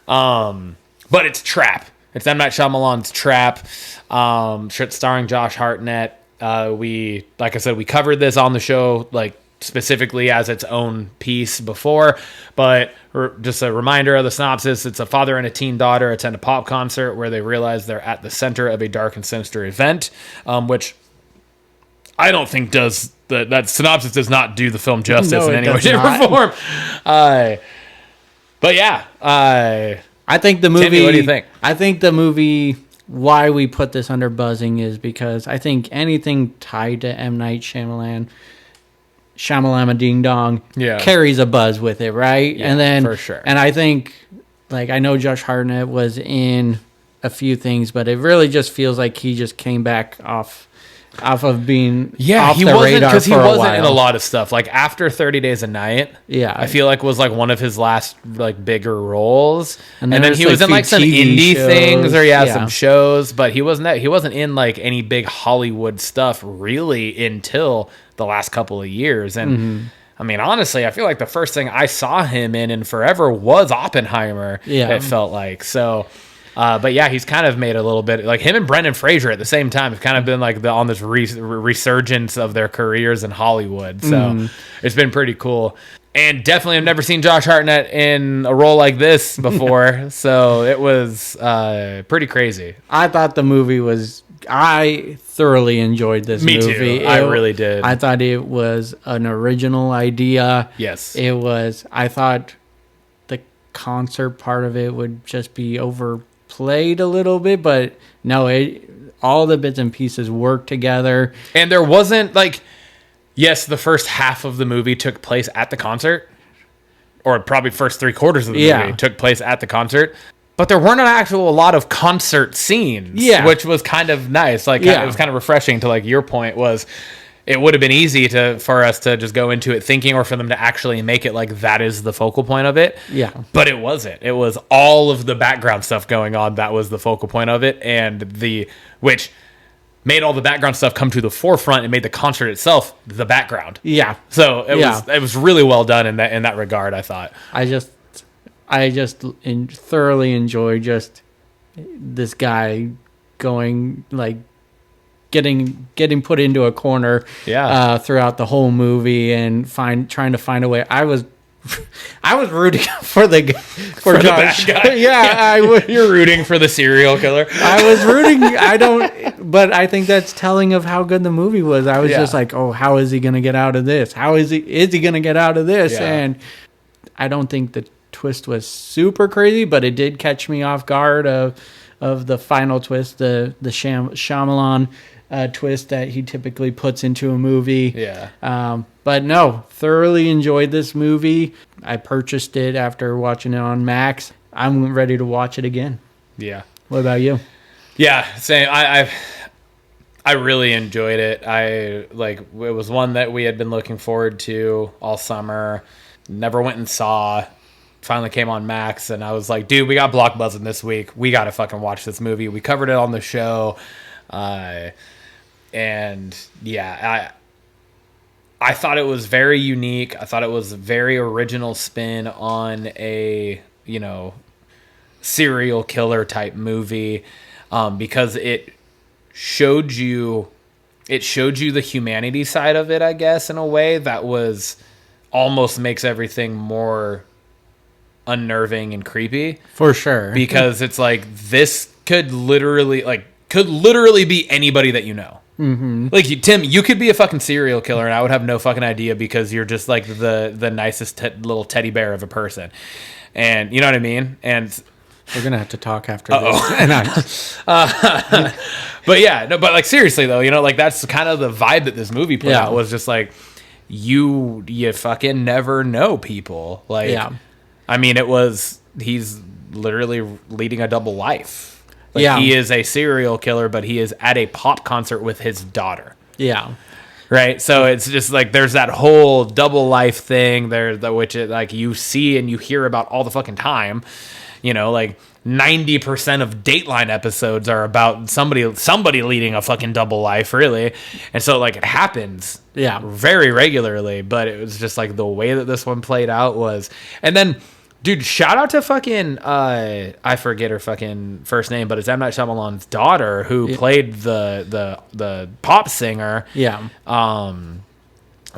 But it's Trap. It's M. Night Shyamalan's Trap. Starring Josh Hartnett. Like I said, we covered this on the show like specifically as its own piece before, but just a reminder of the synopsis. It's a father and a teen daughter attend a pop concert where they realize they're at the center of a dark and sinister event, which I don't think does that synopsis does not do the film justice in any way, shape, or form. But yeah, I think the movie. Timmy, what do you think? I think the movie. Why we put this under buzzing is because I think anything tied to M. Night Shyamalan, Shyamalama Ding Dong, carries a buzz with it, right? Yeah, and then for sure. And I think, like, I know Josh Hartnett was in a few things, but it really just feels like he just came back off of being off he the wasn't radar because he for a wasn't while. in a lot of stuff. Like after 30 Days a Night, I feel like was like one of his last like bigger roles, and then he was in like some indie things or some shows, but he wasn't in like any big Hollywood stuff really until the last couple of years. And I mean, honestly, I feel like the first thing I saw him in forever was Oppenheimer. It felt like so. But yeah, he's kind of made a little bit like him and Brendan Fraser at the same time have kind of been like on this resurgence of their careers in Hollywood. So it's been pretty cool. And definitely I've never seen Josh Hartnett in a role like this before. So it was pretty crazy. I thought the movie was... I thoroughly enjoyed this movie. Me too. I really did. I thought it was an original idea. Yes. It was... I thought the concert part of it would just be overplayed a little bit, but no, all the bits and pieces work together. And there wasn't like... Yes, the first half of the movie took place at the concert, or probably first 3/4 of the movie took place at the concert, but there weren't a lot of concert scenes, which was kind of nice. Like it was kind of refreshing to like your point was it would have been easy for us to just go into it thinking, or for them to actually make it like that is the focal point of it. Yeah. But it wasn't. It was all of the background stuff going on that was the focal point of it, and which made all the background stuff come to the forefront and made the concert itself the background. Yeah. So it was really well done in that regard, I thought. I just thoroughly enjoy just this guy going like getting put into a corner throughout the whole movie and trying to find a way. I was rooting for Josh. The bad guy. You're rooting for the serial killer. I was rooting. But I think that's telling of how good the movie was. I was just like, oh, how is he going to get out of this? Is he going to get out of this? Yeah. And I don't think the twist was super crazy, but it did catch me off guard of the final twist, the Shyamalan twist that he typically puts into a movie. Yeah. But no, thoroughly enjoyed this movie. I purchased it after watching it on Max. I'm ready to watch it again. Yeah. What about you? Yeah, same. I really enjoyed it. It was one that we had been looking forward to all summer. Never went and saw. Finally came on Max, and I was like, dude, we got Blockbusters this week. We got to fucking watch this movie. We covered it on the show. And yeah, I thought it was very unique. I thought it was a very original spin on a, serial killer type movie, because it showed you the humanity side of it, I guess, in a way that was almost makes everything more unnerving and creepy. For sure. Because it's like this could literally be anybody that you know. Mm-hmm. Like Tim, you could be a fucking serial killer, and I would have no fucking idea because you're just like the nicest little teddy bear of a person, and you know what I mean. And we're gonna have to talk after this. But yeah, no, but like seriously though, like that's kind of the vibe that this movie put out, was just like you fucking never know people. Like, I mean, he's literally leading a double life. Like, he is a serial killer, but he is at a pop concert with his daughter. Yeah. Right? So it's just like there's that whole double life thing there, which like you see and you hear about all the fucking time. Like 90% of Dateline episodes are about somebody leading a fucking double life, really. And so like it happens very regularly, but it was just like the way that this one played out was. And then dude, shout out to fucking I forget her fucking first name, but it's M. Night Shyamalan's daughter who played the pop singer. Yeah.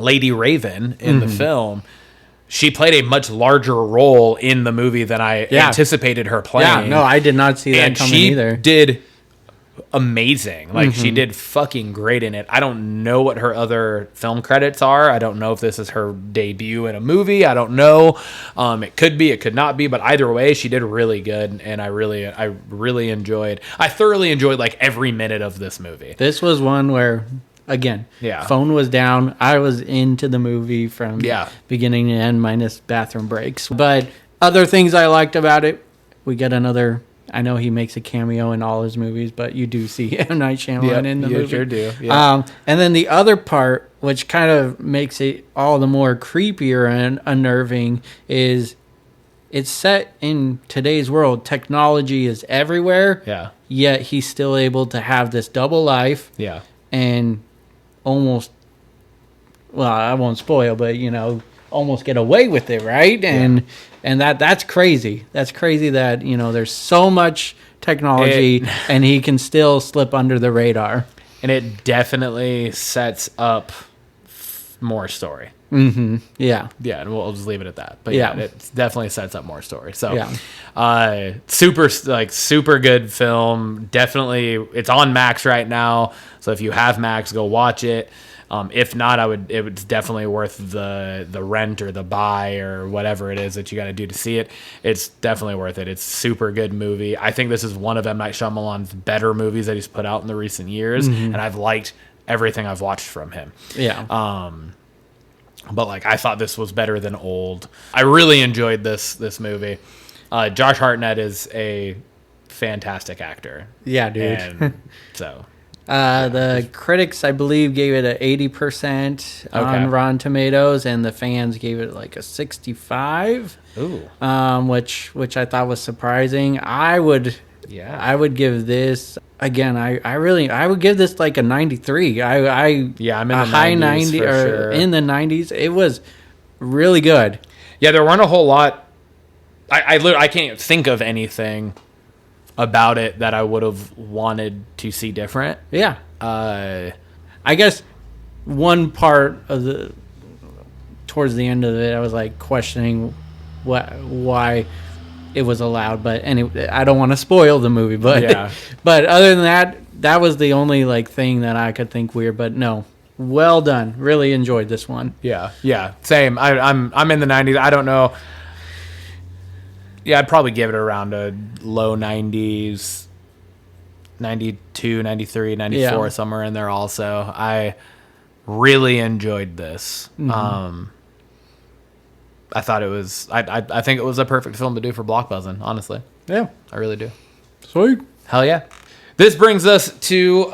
Lady Raven in the film, she played a much larger role in the movie than I anticipated her playing. Yeah, no, I did not see that and coming she either. did amazing. Like, she did fucking great in it. I don't know what her other film credits are. I don't know if this is her debut in a movie. I don't know. It could be, it could not be, but either way, she did really good, and I thoroughly enjoyed like every minute of this movie. This was one where, again, phone was down. I was into the movie from beginning to end, minus bathroom breaks. But other things I liked about it, we get another. I know he makes a cameo in all his movies, but you do see M. Night Shyamalan in the movie. Sure do. Yeah. And then the other part, which kind of makes it all the more creepier and unnerving, is it's set in today's world. Technology is everywhere. Yeah. Yet he's still able to have this double life. Yeah. And almost, well, I won't spoil, but, almost get away with it, right? And that's crazy. That's crazy that, there's so much technology and he can still slip under the radar. And it definitely sets up more story. Mm-hmm. Yeah. Yeah, and we'll just leave it at that. But it definitely sets up more story. So, super good film. Definitely, it's on Max right now. So if you have Max, go watch it. If not, it was definitely worth the rent or the buy or whatever it is that you got to do to see it. It's definitely worth it. It's a super good movie. I think this is one of M. Night Shyamalan's better movies that he's put out in the recent years, and I've liked everything I've watched from him. Yeah. But I thought this was better than Old. I really enjoyed this movie. Josh Hartnett is a fantastic actor. Yeah, dude. And so. The critics, I believe, gave it an 80% on Rotten Tomatoes, and the fans gave it a 65. Ooh. Which I thought was surprising. I would give this again. I would give this a 93. I'm in the high 90 or sure. In the 90s. It was really good. Yeah, there weren't a whole lot. I can't think of anything about it that I would have wanted to see different. Yeah. I guess one part of towards the end of it, I was questioning why it was allowed, but anyway, I don't want to spoil the movie, but but other than that was the only thing that I could think weird. But no, well done. Really enjoyed this one. Yeah. Same. I'm in the 90s. I don't know. Yeah, I'd probably give it around a low 90s, 92, 93, 94, somewhere in there also. I really enjoyed this. I thought it was, I think it was a perfect film to do for Blockbusters, honestly. Yeah. I really do. Sweet. Hell yeah. This brings us to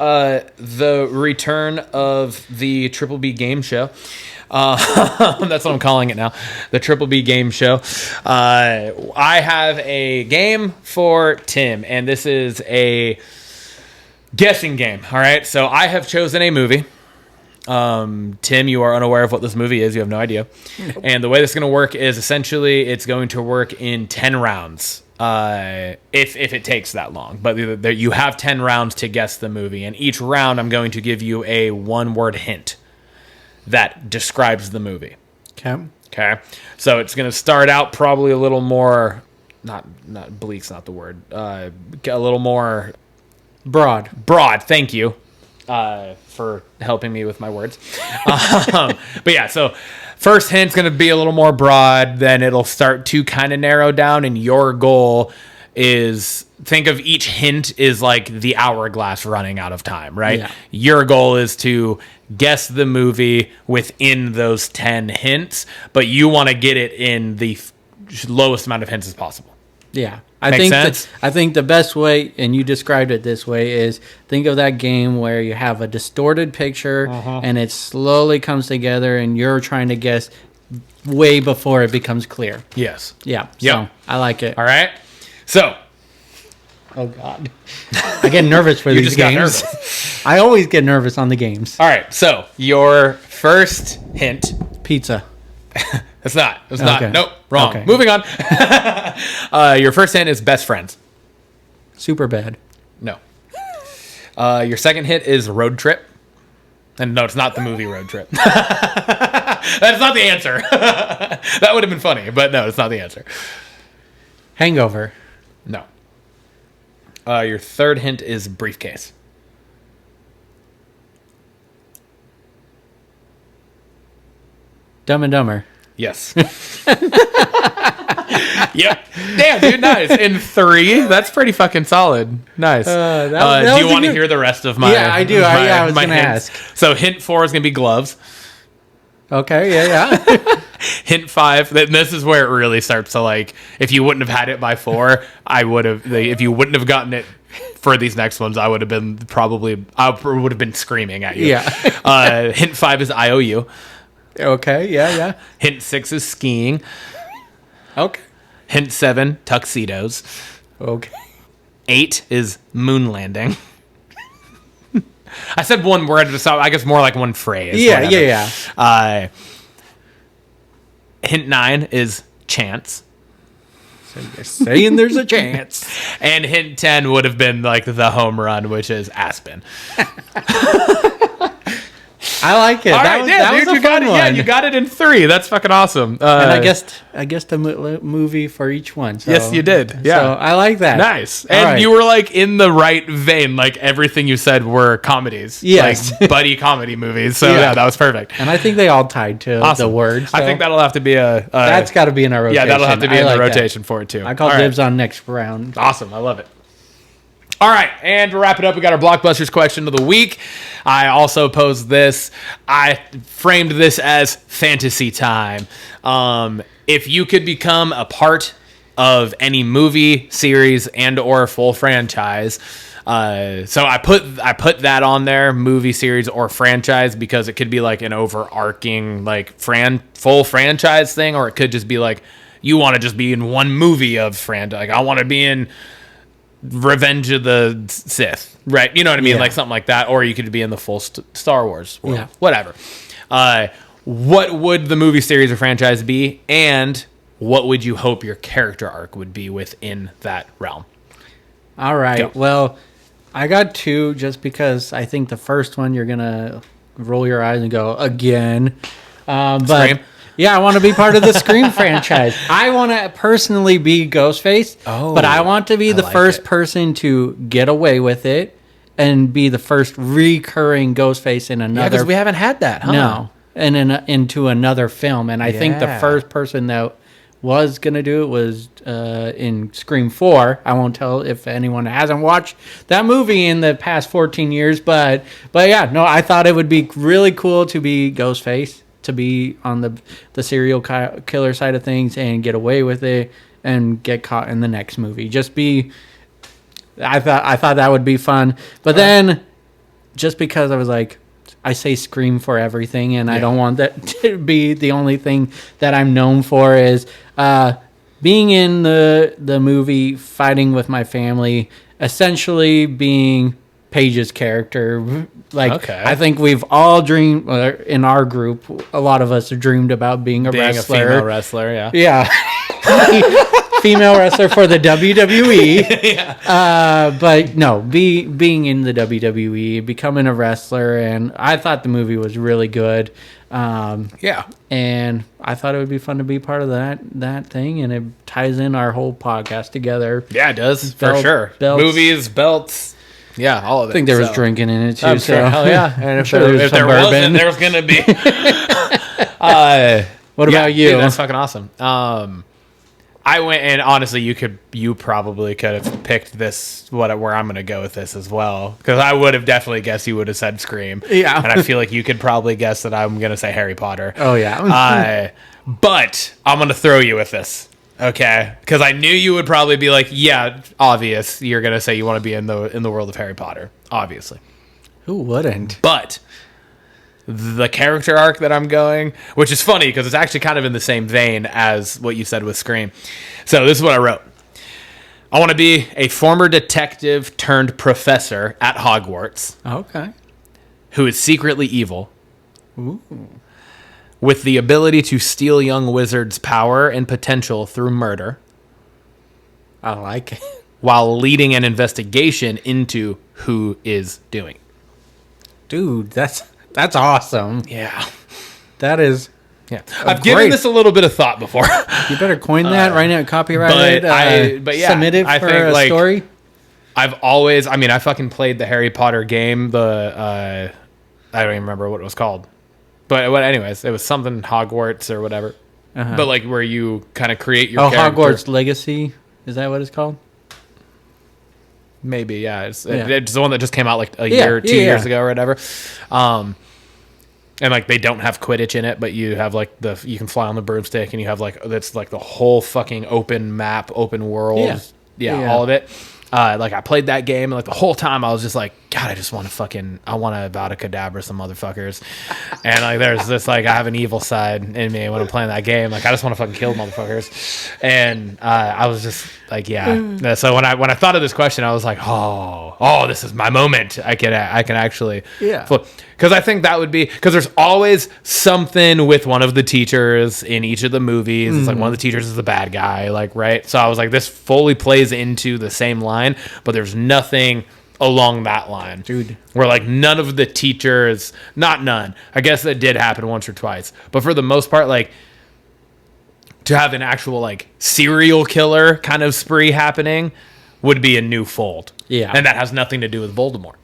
the return of the Triple B game show. That's what I'm calling it now. The Triple B game show. I have a game for Tim, and this is a guessing game. All right. So I have chosen a movie. Tim, you are unaware of what this movie is. You have no idea. Nope. And the way this is going to work is essentially it's going to work in 10 rounds. If it takes that long, but you have 10 rounds to guess the movie, and each round I'm going to give you a one-word hint that describes the movie. Okay. So it's going to start out probably a little more, not bleak's not the word. A little more broad. Thank you for helping me with my words. But yeah, so first hint's going to be a little more broad, then it'll start to kind of narrow down, and your goal is, think of each hint is like the hourglass running out of time, right? Yeah. Your goal is to guess the movie within those 10 hints, but you want to get it in the lowest amount of hints as possible. Yeah. I think the best way, and you described it this way, is think of that game where you have a distorted picture and it slowly comes together and you're trying to guess way before it becomes clear. Yes. Yeah. So I like it. All right. So. Oh, God. I get nervous for these games. I always get nervous on the games. All right. So your first hint. Pizza. It's not. Nope. Wrong. Okay. Moving on. Your first hint is Best Friends. Super bad. No. Your second hint is Road Trip. And no, it's not the movie Road Trip. That's not the answer. That would have been funny, but no, it's not the answer. Hangover. No. Your third hint is briefcase. Dumb and Dumber. Yes. Yep. Damn, dude, nice. In 3, that's pretty fucking solid. Nice. that do you was a want to good- hear the rest of my? Yeah, I do. I was going to hints? ask. So hint 4 is going to be gloves. Okay, yeah. Hint 5. This is where it really starts to like. If you wouldn't have had it by 4, I would have. If you wouldn't have gotten it for these next ones, I would have been I would have been screaming at you. Yeah. Hint 5 is IOU. Okay, yeah. Hint 6 is skiing. Okay. Hint 7, tuxedos. Okay. 8 is moon landing. I said one word, so I guess more like one phrase. Yeah, whatever. yeah. Hint 9 is chance. So you're saying there's a chance. And hint 10 would have been like the home run, which is Aspen. I like it. All right, that was you a got fun it. one. Yeah, you got it in 3. That's fucking awesome. And I guessed a movie for each one. So, yes, you did. Yeah, So I like that. nice. All And right. you were like in the right vein. Like everything you said were comedies. Yes. Like buddy comedy movies. So Yeah. yeah, that was perfect. And I think they all tied to Awesome. the words. I think that'll have to be a that's got to be in our rotation. yeah, that'll have to be I in the like that. rotation for it too. I call All right. dibs on next round. Awesome. I love it. All right, and to wrap it up, we got our Blockbusters question of the week. I also posed this. I framed this as fantasy time. If you could become a part of any movie, series, and or full franchise, so I put that on there, movie, series, or franchise, because it could be like an overarching like full franchise thing, or it could just be like you want to just be in one movie of franchise. Like I want to be in Revenge of the Sith, right? You know what I mean? Yeah. Like something like that. Or you could be in the full Star Wars world. Yeah. Whatever. What would the movie, series, or franchise be? And what would you hope your character arc would be within that realm? All right. Go. Well, I got 2 just because I think the first one you're going to roll your eyes and go, again. But Scream? yeah, I want to be part of the Scream franchise. I want to personally be Ghostface, but I want to be the like first it. person to get away with it and be the first recurring Ghostface in Yeah, another. because we haven't had that, huh? No, and into another film. And I think the Yeah. first person that was going to do it was in Scream 4. I won't tell if anyone hasn't watched that movie in the past 14 years, but yeah, no, I thought it would be really cool to be Ghostface, to be on the serial killer side of things and get away with it and get caught in the next movie. Just be, I thought that would be fun. But then just because I was like, I say Scream for everything, and I don't want that to be the only thing that I'm known for, is being in the movie, fighting with my family, essentially being Paige's character. Like, Okay. I think we've all dreamed, in our group, a lot of us have dreamed about being a wrestler. a female wrestler, yeah. Yeah. Female wrestler for the WWE. But no, being in the WWE, becoming a wrestler, and I thought the movie was really good. Yeah. And I thought it would be fun to be part of that thing, and it ties in our whole podcast together. Yeah, it does, for Belt- sure. belts. Movies, belts. Yeah, all of it. I think there was So, drinking in it too. I'm so sure. Hell yeah. And if, sure there was if some there bourbon. wasn't, there was going to be. What about you? Dude, that's fucking awesome. I went, and honestly, you probably could have picked this, where I'm going to go with this as well, because I would have definitely guessed you would have said Scream. Yeah. And I feel like you could probably guess that I'm going to say Harry Potter. Oh yeah. But I'm going to throw you with this. Okay, because I knew you would probably be like, yeah, obvious. You're going to say you want to be in the world of Harry Potter, obviously. Who wouldn't? But the character arc that I'm going, which is funny because it's actually kind of in the same vein as what you said with Scream. So this is what I wrote. I want to be a former detective turned professor at Hogwarts Okay. who is secretly evil, Ooh. with the ability to steal young wizards' power and potential through murder, I like it. while leading an investigation into who is doing it. Dude, that's awesome. Yeah. That is Yeah, I've given this a little bit of thought before. You better coin that right now. Copyrighted. But yeah, submit it for a story. I've always, I mean, I fucking played the Harry Potter game. I don't even remember what it was called. But anyways, it was something Hogwarts or whatever. But like where you kind of create your character. Hogwarts Legacy. Is that what it's called? Maybe, yeah. It's the one that just came out like a year, 2 years ago or whatever. And like they don't have Quidditch in it, but you have like you can fly on the broomstick, and you have like that's like the whole fucking open map, open world, all of it. Like I played that game, and like the whole time I was just like, God, I just want to I want to Avada Kedavra some motherfuckers. And like there's this like I have an evil side in me when I'm playing that game. Like I just want to fucking kill motherfuckers. And I was just like, yeah. So when I thought of this question, I was like, oh, this is my moment. I can actually flip. Because I think that would be, because there's always something with one of the teachers in each of the movies. It's like one of the teachers is the bad guy, like, right? So I was like, this fully plays into the same line, but there's nothing along that line. Dude. Where like none of the teachers, not none, I guess that did happen once or twice, but for the most part, like, to have an actual like serial killer kind of spree happening would be a new fold. Yeah. And that has nothing to do with Voldemort.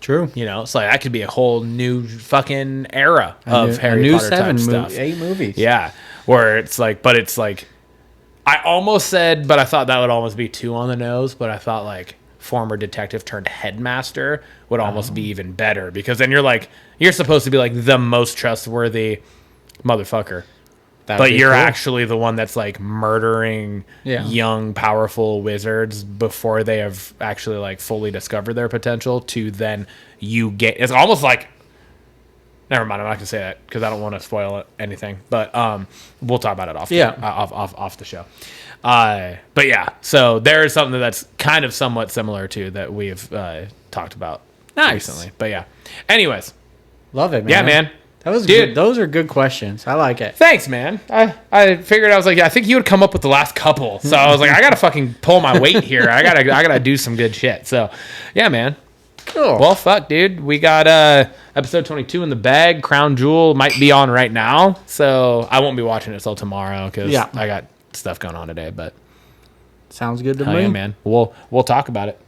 True. You know, it's like that could be a whole new fucking era of Harry Potter type stuff. 8 movies. Yeah. Where it's like, but it's like, I almost said, but I thought that would almost be too on the nose, but I thought like former detective turned headmaster would almost be even better, because then you're supposed to be like the most trustworthy motherfucker. But you're actually the one that's like murdering young, powerful wizards before they have actually like fully discovered their potential, to then you get, it's almost like, never mind, I'm not gonna say that because I don't want to spoil anything, but we'll talk about it off the show. But yeah, so there is something that's kind of somewhat similar to that we've talked about recently. But yeah, anyways, love it, man. Yeah, man. That was good. Those are good questions. I like it. Thanks, man. I figured, I was like, I think you would come up with the last couple. So I was like, I gotta fucking pull my weight here. I gotta do some good shit. So yeah, man. Cool. Well, fuck, dude. We got episode 22 in the bag. Crown Jewel might be on right now, so I won't be watching it till tomorrow because I got stuff going on today. But sounds good to me, yeah, man. We'll talk about it.